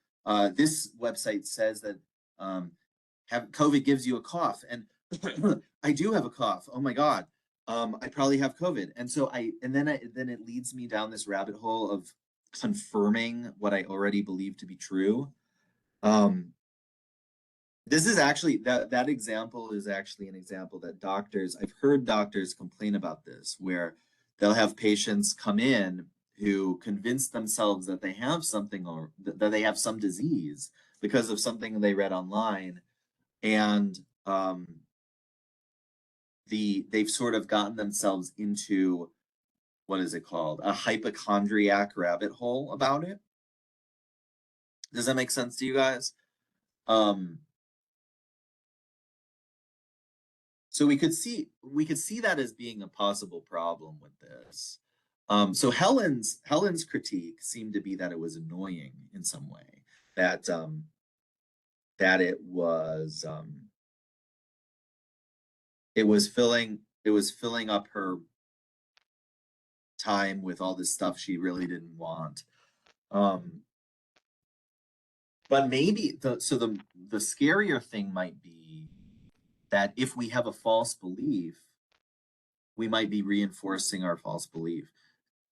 this website says that have COVID gives you a cough, and I do have a cough. Oh my God, I probably have COVID. And so then it leads me down this rabbit hole of confirming what I already believe to be true. This is actually that example is actually an example that I've heard doctors complain about this, where they'll have patients come in who convince themselves that they have something or that they have some disease because of something they read online, and they've sort of gotten themselves into, what is it called, a hypochondriac rabbit hole about it. Does that make sense to you guys? So we could see that as being a possible problem with this. So Helen's critique seemed to be that it was annoying in some way, that it was filling up her time with all this stuff she really didn't want. But maybe the scarier thing might be that if we have a false belief, we might be reinforcing our false belief.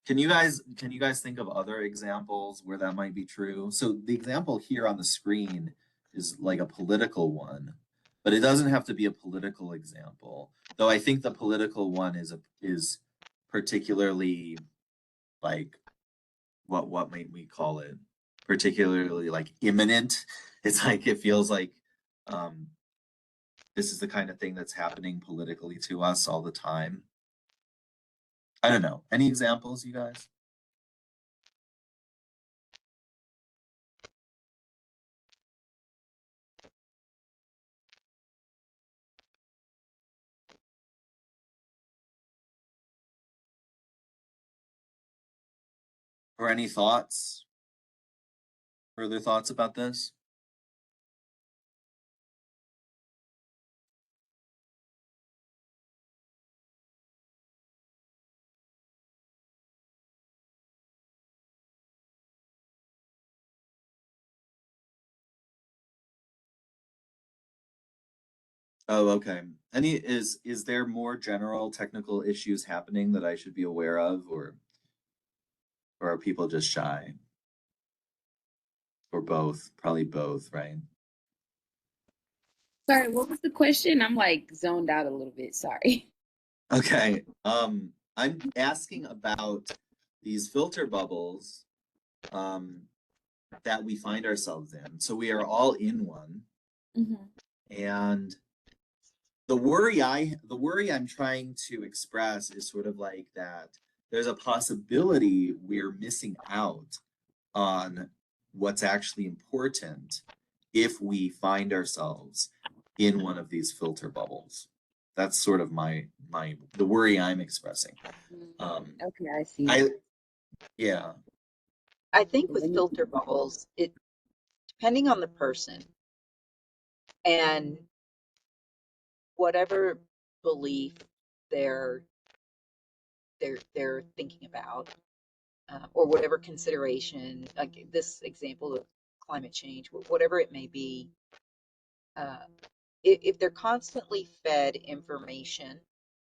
Can you guys think of other examples where that might be true? So the example here on the screen is like a political one, but it doesn't have to be a political example. Though I think the political one is particularly like, what might we call it? Particularly like imminent. It's like, it feels like this is the kind of thing that's happening politically to us all the time. I don't know. Any examples, you guys? Or any thoughts? Further thoughts about this? Oh, okay. Is there more general technical issues happening that I should be aware of, or are people just shy? Or both? Probably both, right? Sorry, what was the question? I'm like zoned out a little bit. Sorry. Okay. I'm asking about these filter bubbles that we find ourselves in. So we are all in one. Mm-hmm. And the worry I'm trying to express is sort of like that there's a possibility we're missing out on what's actually important if we find ourselves in one of these filter bubbles. That's sort of the worry I'm expressing. Okay, I see. Yeah. I think with filter bubbles, it depending on the person and whatever belief they're thinking about, or whatever consideration, like this example of climate change, whatever it may be, if they're constantly fed information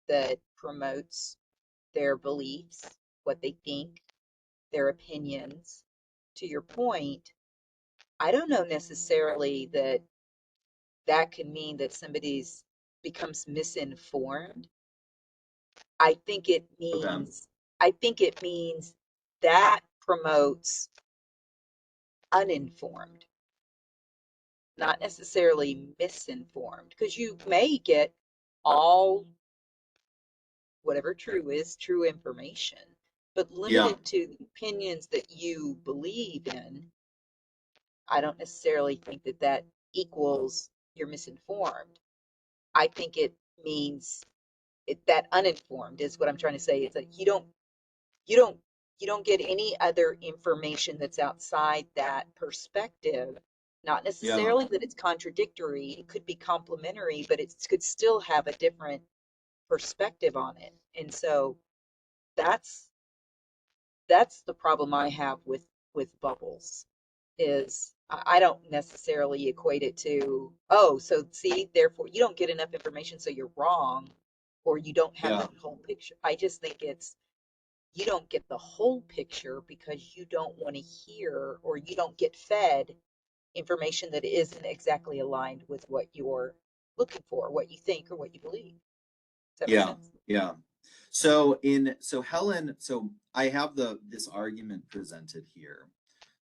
that promotes their beliefs, what they think, their opinions, to your point, I don't know necessarily that can mean that somebody's becomes misinformed. I think it means that promotes uninformed, not necessarily misinformed, because you may get all whatever true is true information, but limited to the opinions that you believe in, I don't necessarily think that that equals you're misinformed. I think it means that uninformed is what I'm trying to say. It's like you don't you don't get any other information that's outside that perspective. Not necessarily that it's contradictory. It could be complementary, but it could still have a different perspective on it. And so that's the problem I have with bubbles is I don't necessarily equate it to, oh, so see, therefore you don't get enough information, so you're wrong, or you don't have the whole picture. I just think it's you don't get the whole picture because you don't want to hear or you don't get fed information that isn't exactly aligned with what you're looking for, what you think, or what you believe. Does that make sense? Yeah. So Helen, so I have this argument presented here.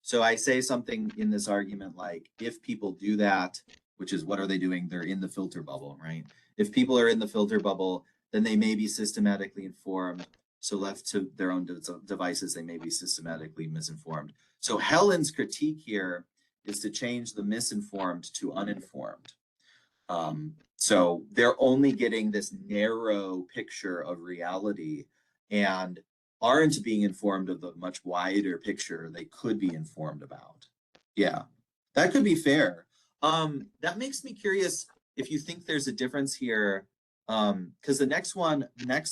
So I say something in this argument like, if people do that, which is what are they doing? They're in the filter bubble, right? If people are in the filter bubble, then they may be systematically informed. So left to their own devices, they may be systematically misinformed. So Helen's critique here is to change the misinformed to uninformed. So they're only getting this narrow picture of reality and aren't being informed of the much wider picture they could be informed about. Yeah, that could be fair. That makes me curious if you think there's a difference here, because the next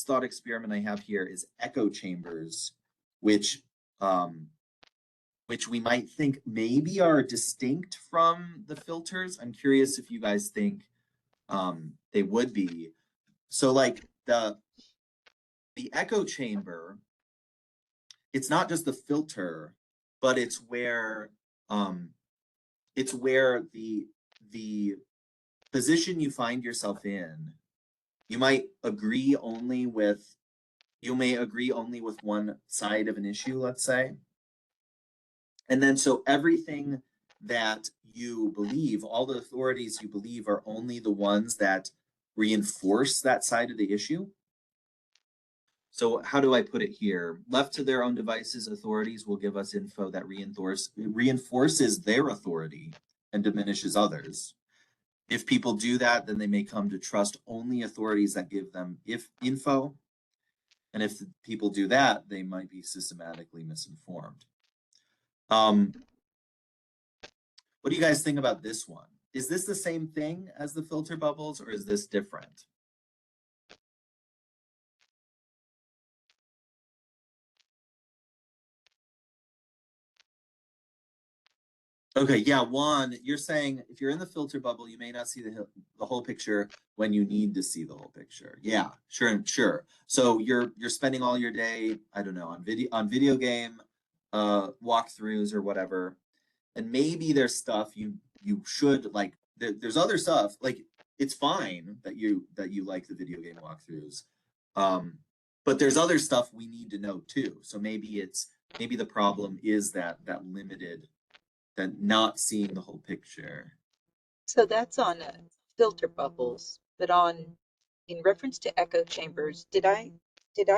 thought experiment I have here is echo chambers, which we might think maybe are distinct from the filters. I'm curious if you guys think they would be. So like the echo chamber, it's not just the filter, but it's where the position you find yourself in, you may agree only with one side of an issue, let's say. And then so everything that you believe, all the authorities you believe are only the ones that reinforce that side of the issue. So how do I put it here? Left to their own devices, authorities will give us info that reinforces their authority and diminishes others. If people do that, then they may come to trust only authorities that give them info. And if people do that, they might be systematically misinformed. What do you guys think about this one? Is this the same thing as the filter bubbles, or is this different? Okay, yeah, one, you're saying if you're in the filter bubble, you may not see the whole picture when you need to see the whole picture. Yeah, sure. So you're spending all your day, I don't know, on video game walkthroughs or whatever, and maybe there's stuff you should like. There's other stuff, like it's fine that you like the video game walkthroughs, but there's other stuff we need to know too. So maybe the problem is that limited. Than not seeing the whole picture. So that's on filter bubbles, but in reference to echo chambers, did I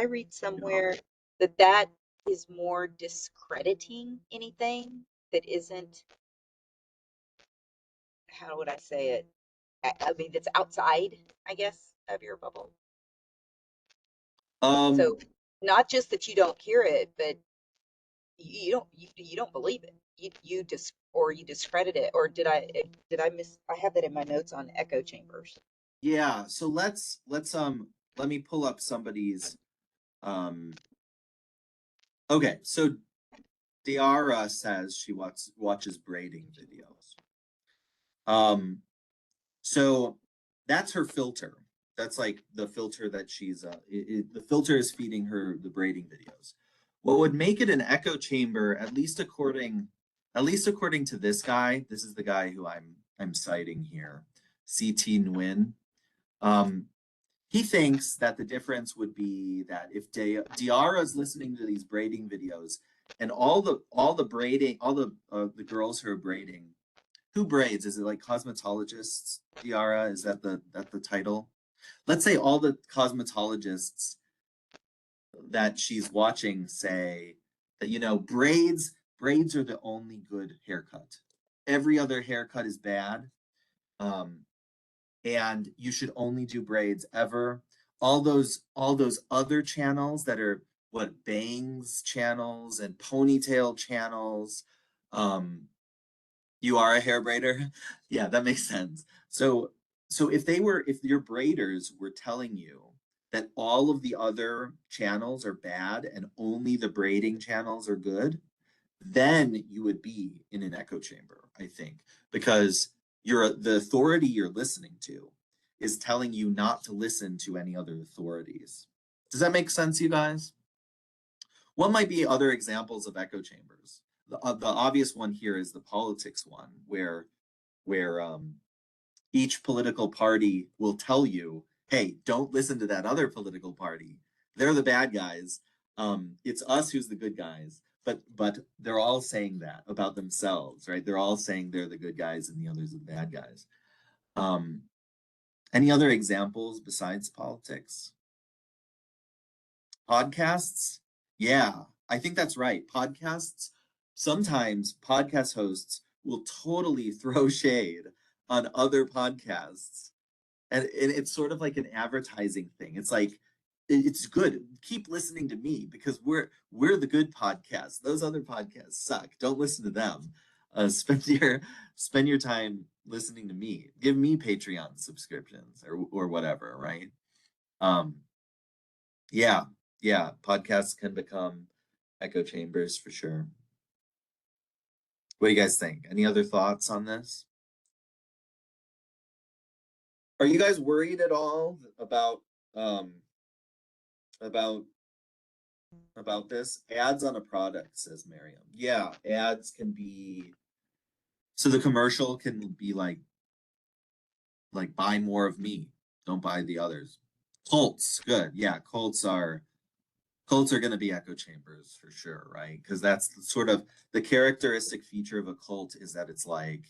read somewhere that is more discrediting anything that isn't, how would I say it? I mean, that's outside, I guess, of your bubble. So not just that you don't hear it, but you don't believe it. You discredit it, or did I miss? I have that in my notes on echo chambers. Yeah, so let me pull up somebody's okay, so Diara says she watches braiding videos. So that's her filter. That's like the filter that she's the filter is feeding her the braiding videos. What would make it an echo chamber, at least according to this guy, this is the guy who I'm citing here, C.T. Nguyen. He thinks that the difference would be that if Diara is listening to these braiding videos, and all the girls who are braiding, who braids? Is it like cosmetologists? Diara, is that the title? Let's say all the cosmetologists that she's watching say that, you know, braids are the only good haircut. Every other haircut is bad. And you should only do braids ever. All those other channels that are what bangs channels and ponytail channels. You are a hair braider? Yeah, that makes sense. So if your braiders were telling you that all of the other channels are bad and only the braiding channels are good, then you would be in an echo chamber, I think, because the authority you're listening to is telling you not to listen to any other authorities. Does that make sense, you guys? What might be other examples of echo chambers? The obvious one here is the politics one, where each political party will tell you, hey, don't listen to that other political party. They're the bad guys. It's us who's the good guys. But they're all saying that about themselves, right? They're all saying they're the good guys and the others are the bad guys. Any other examples besides politics? Podcasts? Yeah, I think that's right. Podcasts, sometimes podcast hosts will totally throw shade on other podcasts. And it's sort of like an advertising thing. It's like, it's good. Keep listening to me because we're the good podcast. Those other podcasts suck. Don't listen to them. Spend your time listening to me. Give me Patreon subscriptions or whatever, right? Yeah, yeah. Podcasts can become echo chambers for sure. What do you guys think? Any other thoughts on this? Are you guys worried at all about about this? Ads on a product, says Miriam. Yeah, ads can be, so the commercial can be like buy more of me, don't buy the others. Cults, good. Yeah, cults are going to be echo chambers for sure, right? Because that's sort of the characteristic feature of a cult, is that it's like,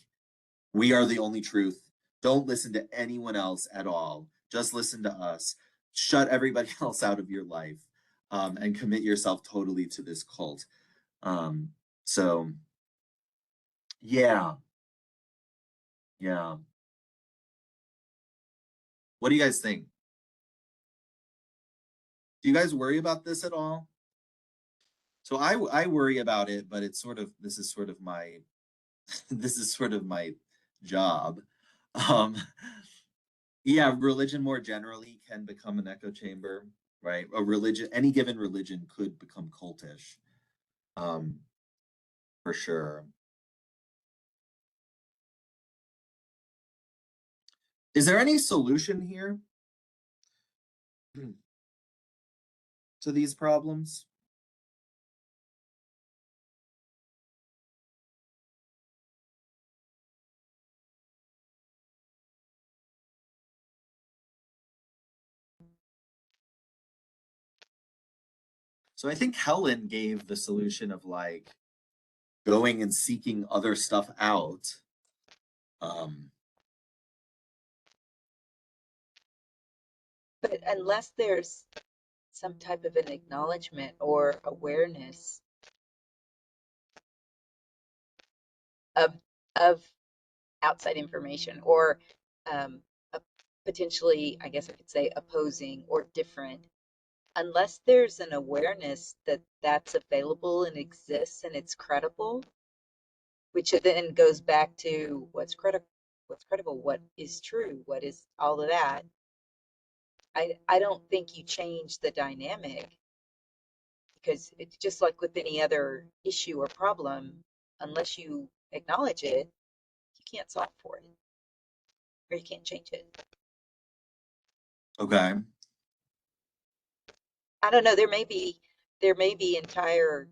we are the only truth. Don't listen to anyone else at all. Just listen to us. Shut everybody else out of your life, and commit yourself totally to this cult. So, yeah. Yeah. What do you guys think? Do you guys worry about this at all? So I worry about it, but this is sort of my this is sort of my job. Um, yeah, religion more generally can become an echo chamber, right? Any given religion could become cultish, for sure. Is there any solution here to these problems? So I think Helen gave the solution of like going and seeking other stuff out. But unless there's some type of an acknowledgement or awareness of of outside information, or um, potentially, I guess I could say, opposing or different, unless there's an awareness that that's available and exists and it's credible, which then goes back to what's credible, what is true, what is all of that. I don't think you change the dynamic, because it's just like with any other issue or problem, unless you acknowledge it, you can't solve for it, or you can't change it. Okay. I don't know. There may be entire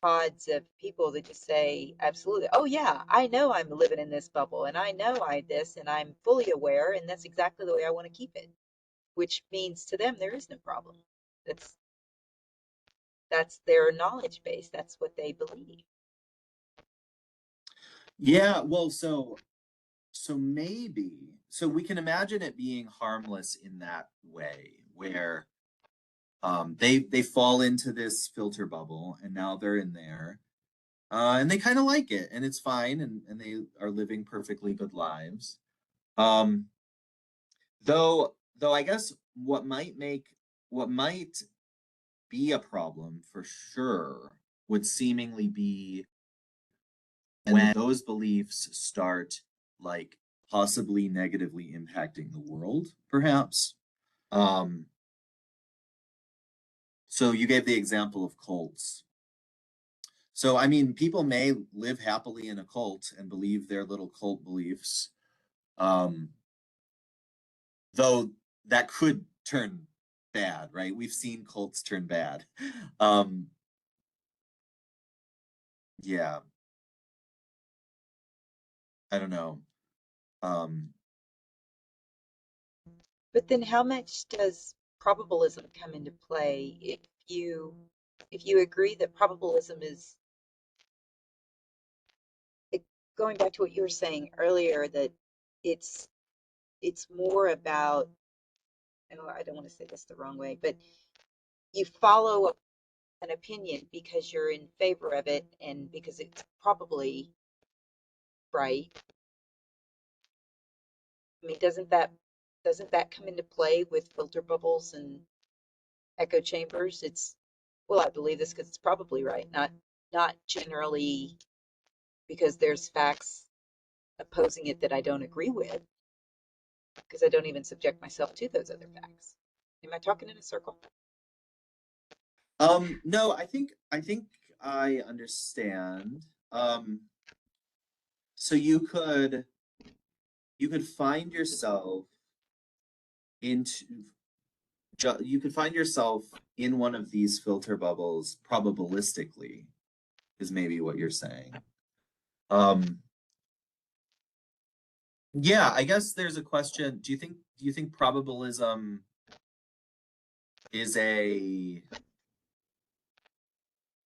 pods of people that just say, absolutely, oh yeah, I know I'm living in this bubble, and I know I this, and I'm fully aware, and that's exactly the way I want to keep it. Which means to them there is no problem. That's their knowledge base. That's what they believe. Yeah, well, so maybe, so we can imagine it being harmless in that way, where They fall into this filter bubble, and now they're in there, and they kind of like it, and it's fine, and they are living perfectly good lives. Though I guess what might be a problem for sure would seemingly be when those beliefs start like possibly negatively impacting the world, perhaps. So you gave the example of cults. So, I mean, people may live happily in a cult and believe their little cult beliefs, though that could turn bad, right? We've seen cults turn bad. Yeah, I don't know. But then how much does probabilism come into play if you agree that probabilism is going back to what you were saying earlier, that it's more about, oh, I don't want to say this the wrong way, but you follow an opinion because you're in favor of it and because it's probably right. I mean, doesn't that come into play with filter bubbles and echo chambers? It's, well, I believe this because it's probably right, not generally because there's facts opposing it that I don't agree with, because I don't even subject myself to those other facts. Am I talking in a circle? No, I think I understand. So you could find yourself into you could find yourself in one of these filter bubbles probabilistically, is maybe what you're saying. Yeah, I guess there's a question. Do you think probabilism is a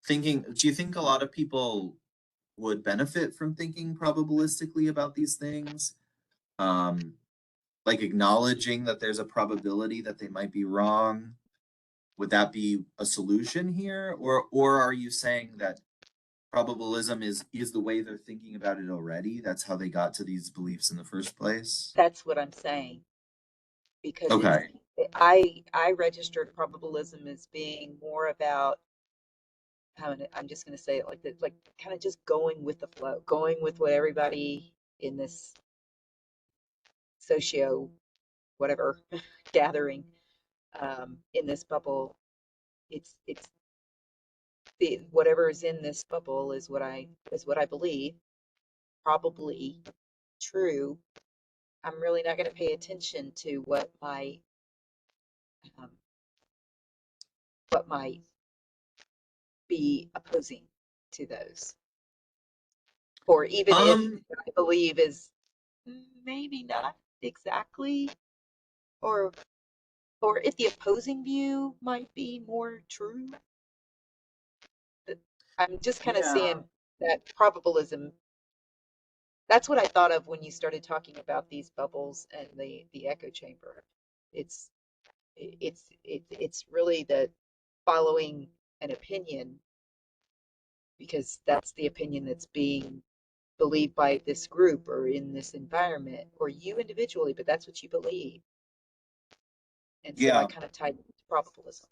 thinking, do you think a lot of people would benefit from thinking probabilistically about these things? Like acknowledging that there's a probability that they might be wrong. Would that be a solution here? Or are you saying that probabilism is the way they're thinking about it already? That's how they got to these beliefs in the first place? That's what I'm saying, because Okay. I registered probabilism as being more about, I'm just going to say it like that, like kind of just going with the flow, going with what everybody in this socio whatever gathering, in this bubble, it's the whatever is in this bubble is what I believe, probably true. I'm really not going to pay attention to um, what might be opposing to those, or even if what I believe is maybe not exactly, or if the opposing view might be more true. I'm just kind of Yeah. seeing that probabilism. That's what I thought of when you started talking about these bubbles and the echo chamber. It's it's really the following an opinion because that's the opinion that's being believed by this group or in this environment or you individually, but that's what you believe. And so I Yeah. kind of tied it to probabilism,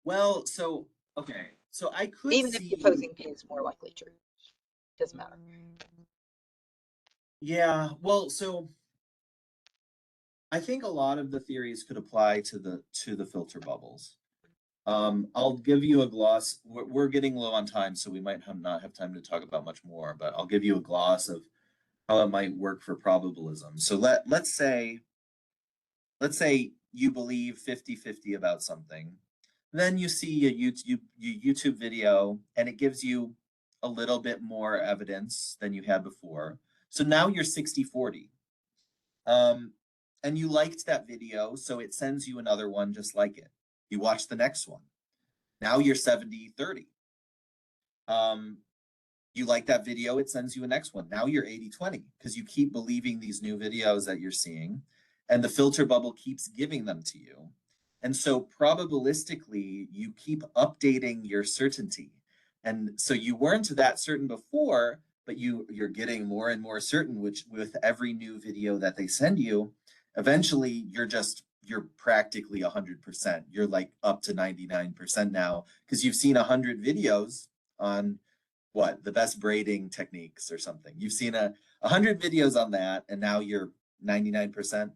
Well, so okay. So I could even if the see, opposing view is more likely true. Doesn't matter. yeah, well, so I think a lot of the theories could apply to the filter bubbles. I'll give you a gloss. We're getting low on time, so we might not have time to talk about much more, but I'll give you a gloss of how it might work for probabilism. So let's say you believe 50-50 about something. Then you see a YouTube video and it gives you a little bit more evidence than you had before. So now you're 60-40. And you liked that video, so it sends you another one just like it. You watch the next one. Now you're 70-30. You like that video, it sends you a next one. Now you're 80-20 because you keep believing these new videos that you're seeing, and the filter bubble keeps giving them to you. And so probabilistically, you keep updating your certainty. And so you weren't that certain before, but you're getting more and more certain, which with every new video that they send you, eventually you're practically 100%. You're like up to 99% now because you've seen 100 videos on what, the best braiding techniques or something. You've seen 100 videos on that, and now you're 99%.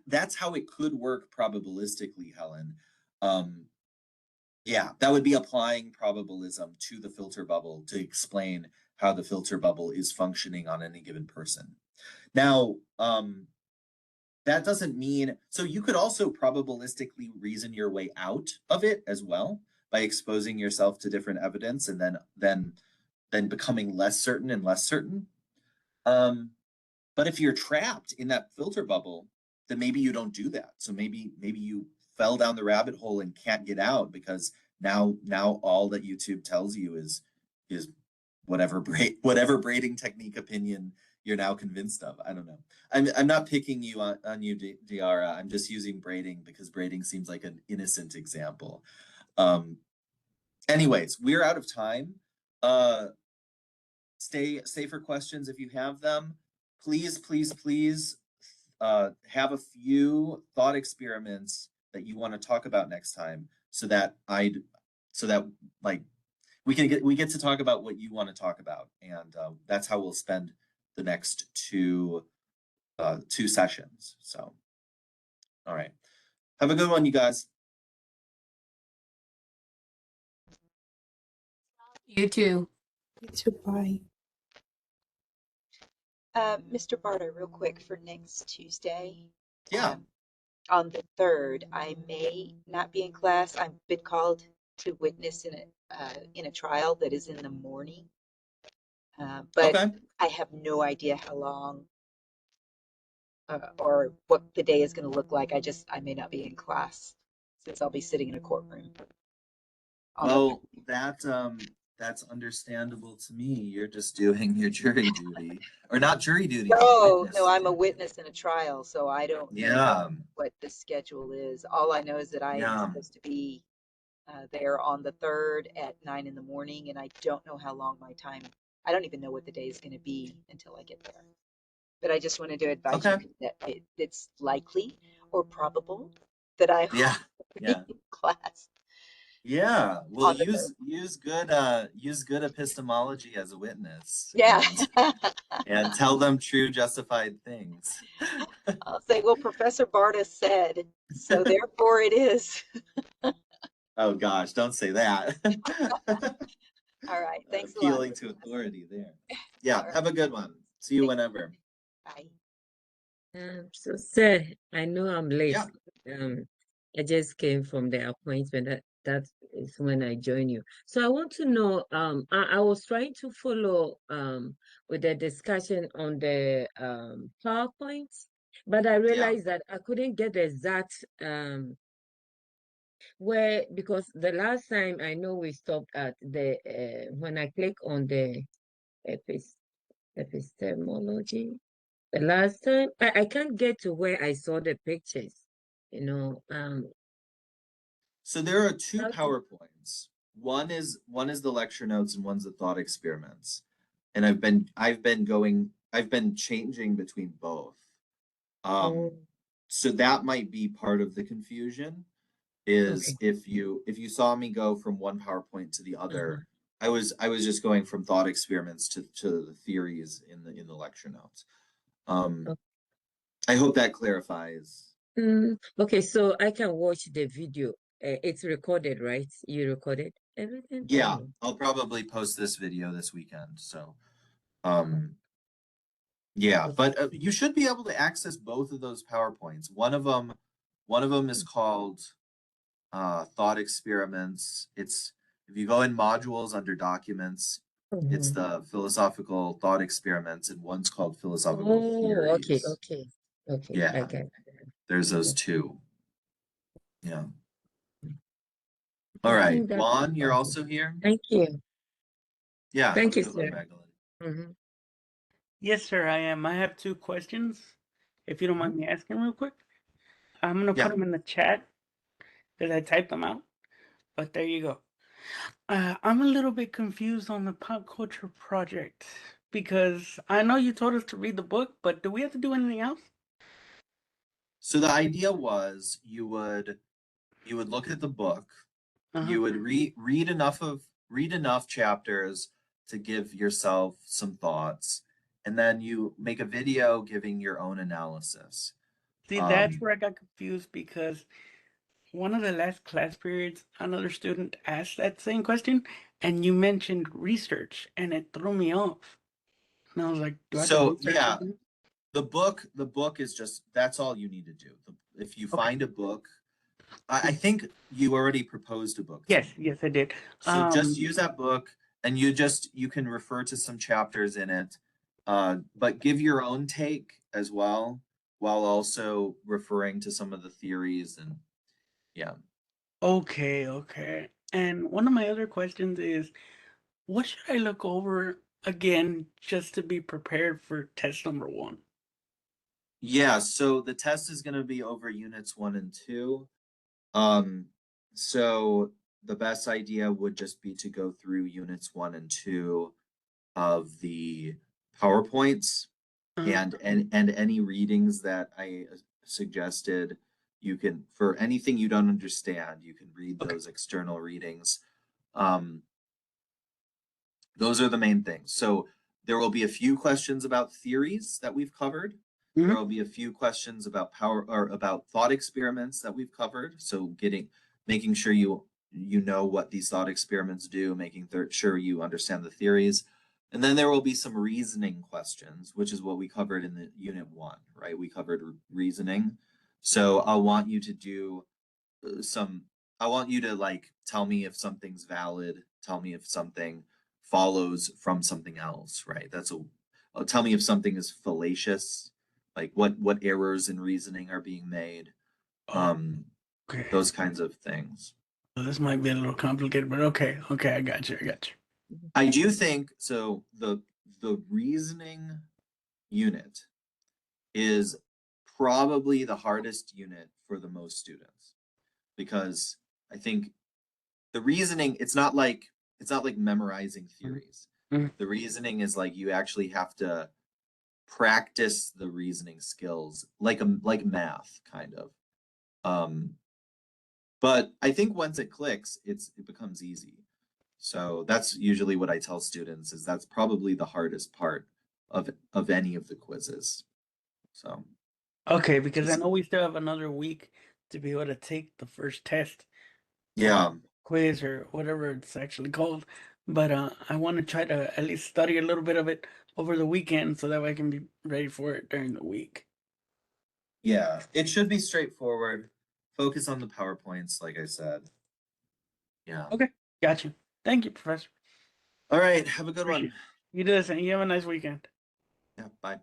That's how it could work probabilistically, Helen. Yeah, that would be applying probabilism to the filter bubble to explain how the filter bubble is functioning on any given person. Now, that doesn't mean, so you could also probabilistically reason your way out of it as well by exposing yourself to different evidence and then becoming less certain and less certain. But if you're trapped in that filter bubble, then maybe you don't do that. So maybe you fell down the rabbit hole and can't get out because now all that YouTube tells you is whatever braiding technique opinion you're now convinced of. I don't know. I'm not picking you on you, Diara. I'm just using braiding because braiding seems like an innocent example. Anyways, we're out of time. Stay for questions if you have them. Please have a few thought experiments that you want to talk about next time, so that like we get to talk about what you want to talk about, and that's how we'll spend the next two sessions. So, all right, have a good one, you guys. You too. You too. Bye. Mr. Barter, real quick for next Tuesday. Yeah. On the 3rd, I may not be in class. I've been called to witness in a trial that is in the morning. But Okay. I have no idea how long or what the day is going to look like. I may not be in class since I'll be sitting in a courtroom. Well, that's understandable to me. You're just doing your jury duty, or not jury duty. No, I'm a witness in a trial, so I don't know Yeah. what the schedule is. All I know is that I am supposed to be there on the 3rd at 9 in the morning, and I don't know how long my time. I don't even know what the day is going to be until I get there. But I just wanted to advise you that it's likely or probable that I will be in class. Yeah, well, use good epistemology as a witness. Yeah. And tell them true justified things. I'll say, well, Professor Barta said, so therefore it is. Oh gosh, don't say that. All right, thanks a lot. Appealing to authority there. Yeah, have a good one. See you whenever. Bye. So, sir, I know I'm late. Yeah. I just came from the appointment. That is when I join you. So I want to know, I was trying to follow with the discussion on the PowerPoint, but I realized that I couldn't get the exact where, because the last time I know we stopped at the when I click on the epistemology. The last time I can't get to where I saw the pictures, you know. So there are two PowerPoints. One is the lecture notes and one's the thought experiments. And I've been changing between both. So that might be part of the confusion, is if you saw me go from one PowerPoint to the other, I was just going from thought experiments to the theories in the lecture notes. I hope that clarifies. Okay, so I can watch the video. It's recorded, right? You recorded everything? Yeah, I'll probably post this video this weekend. So, yeah, but you should be able to access both of those PowerPoints. One of them is called Thought Experiments. It's, if you go in modules under Documents, it's the Philosophical Thought Experiments, and one's called Philosophical Theories. Okay. Yeah, I get it. There's those two. Yeah. All right, Juan, you're also here? Thank you. Yeah. Thank you, sir. Yes, sir, I am. I have 2 questions, if you don't mind me asking real quick. I'm going to put them in the chat. because I typed them out. But there you go. I'm a little bit confused on the pop culture project because I know you told us to read the book, but do we have to do anything else? So the idea was you would look at the book, Uh-huh. you would read enough chapters to give yourself some thoughts, and then you make a video giving your own analysis. See, that's where I got confused because one of the last class periods, another student asked that same question, and you mentioned research, and it threw me off. And I was like, do I have to So research yeah, something? the book is just, that's all you need to do. If you Okay. find a book, I think you already proposed a book to Yes, me. yes, I did. So just use that book, and you can refer to some chapters in it, but give your own take as well, while also referring to some of the theories. And yeah. Okay. And one of my other questions is, what should I look over again just to be prepared for test number 1? Yeah, so the test is going to be over units 1 and 2. So the best idea would just be to go through units 1 and 2 of the PowerPoints, and any readings that I suggested. You can, for anything you don't understand, you can read those external readings. Those are the main things. So there will be a few questions about theories that we've covered. There will be a few questions about about thought experiments that we've covered. So making sure you know what these thought experiments do, making sure you understand the theories. And then there will be some reasoning questions, which is what we covered in the unit 1, right? We covered reasoning. So I want you to do I want you to like tell me if something's valid, tell me if something follows from something else, right? Tell me if something is fallacious, like what errors in reasoning are being made. Okay. Those kinds of things. Well, this might be a little complicated, but okay, I got you. I do think so. The reasoning unit is probably the hardest unit for the most students, because I think the reasoning, it's not like memorizing theories. The reasoning is like you actually have to practice the reasoning skills, like math kind of. But I think once it clicks, it becomes easy. So that's usually what I tell students, is that's probably the hardest part of any of the quizzes. So Okay, because I know we still have another week to be able to take the first test. Yeah. Quiz or whatever it's actually called. But I want to try to at least study a little bit of it over the weekend so that way I can be ready for it during the week. Yeah, it should be straightforward. Focus on the PowerPoints, like I said. Yeah. Okay, got you. Thank you, Professor. All right, have a good one. You do this, and you have a nice weekend. Yeah, bye.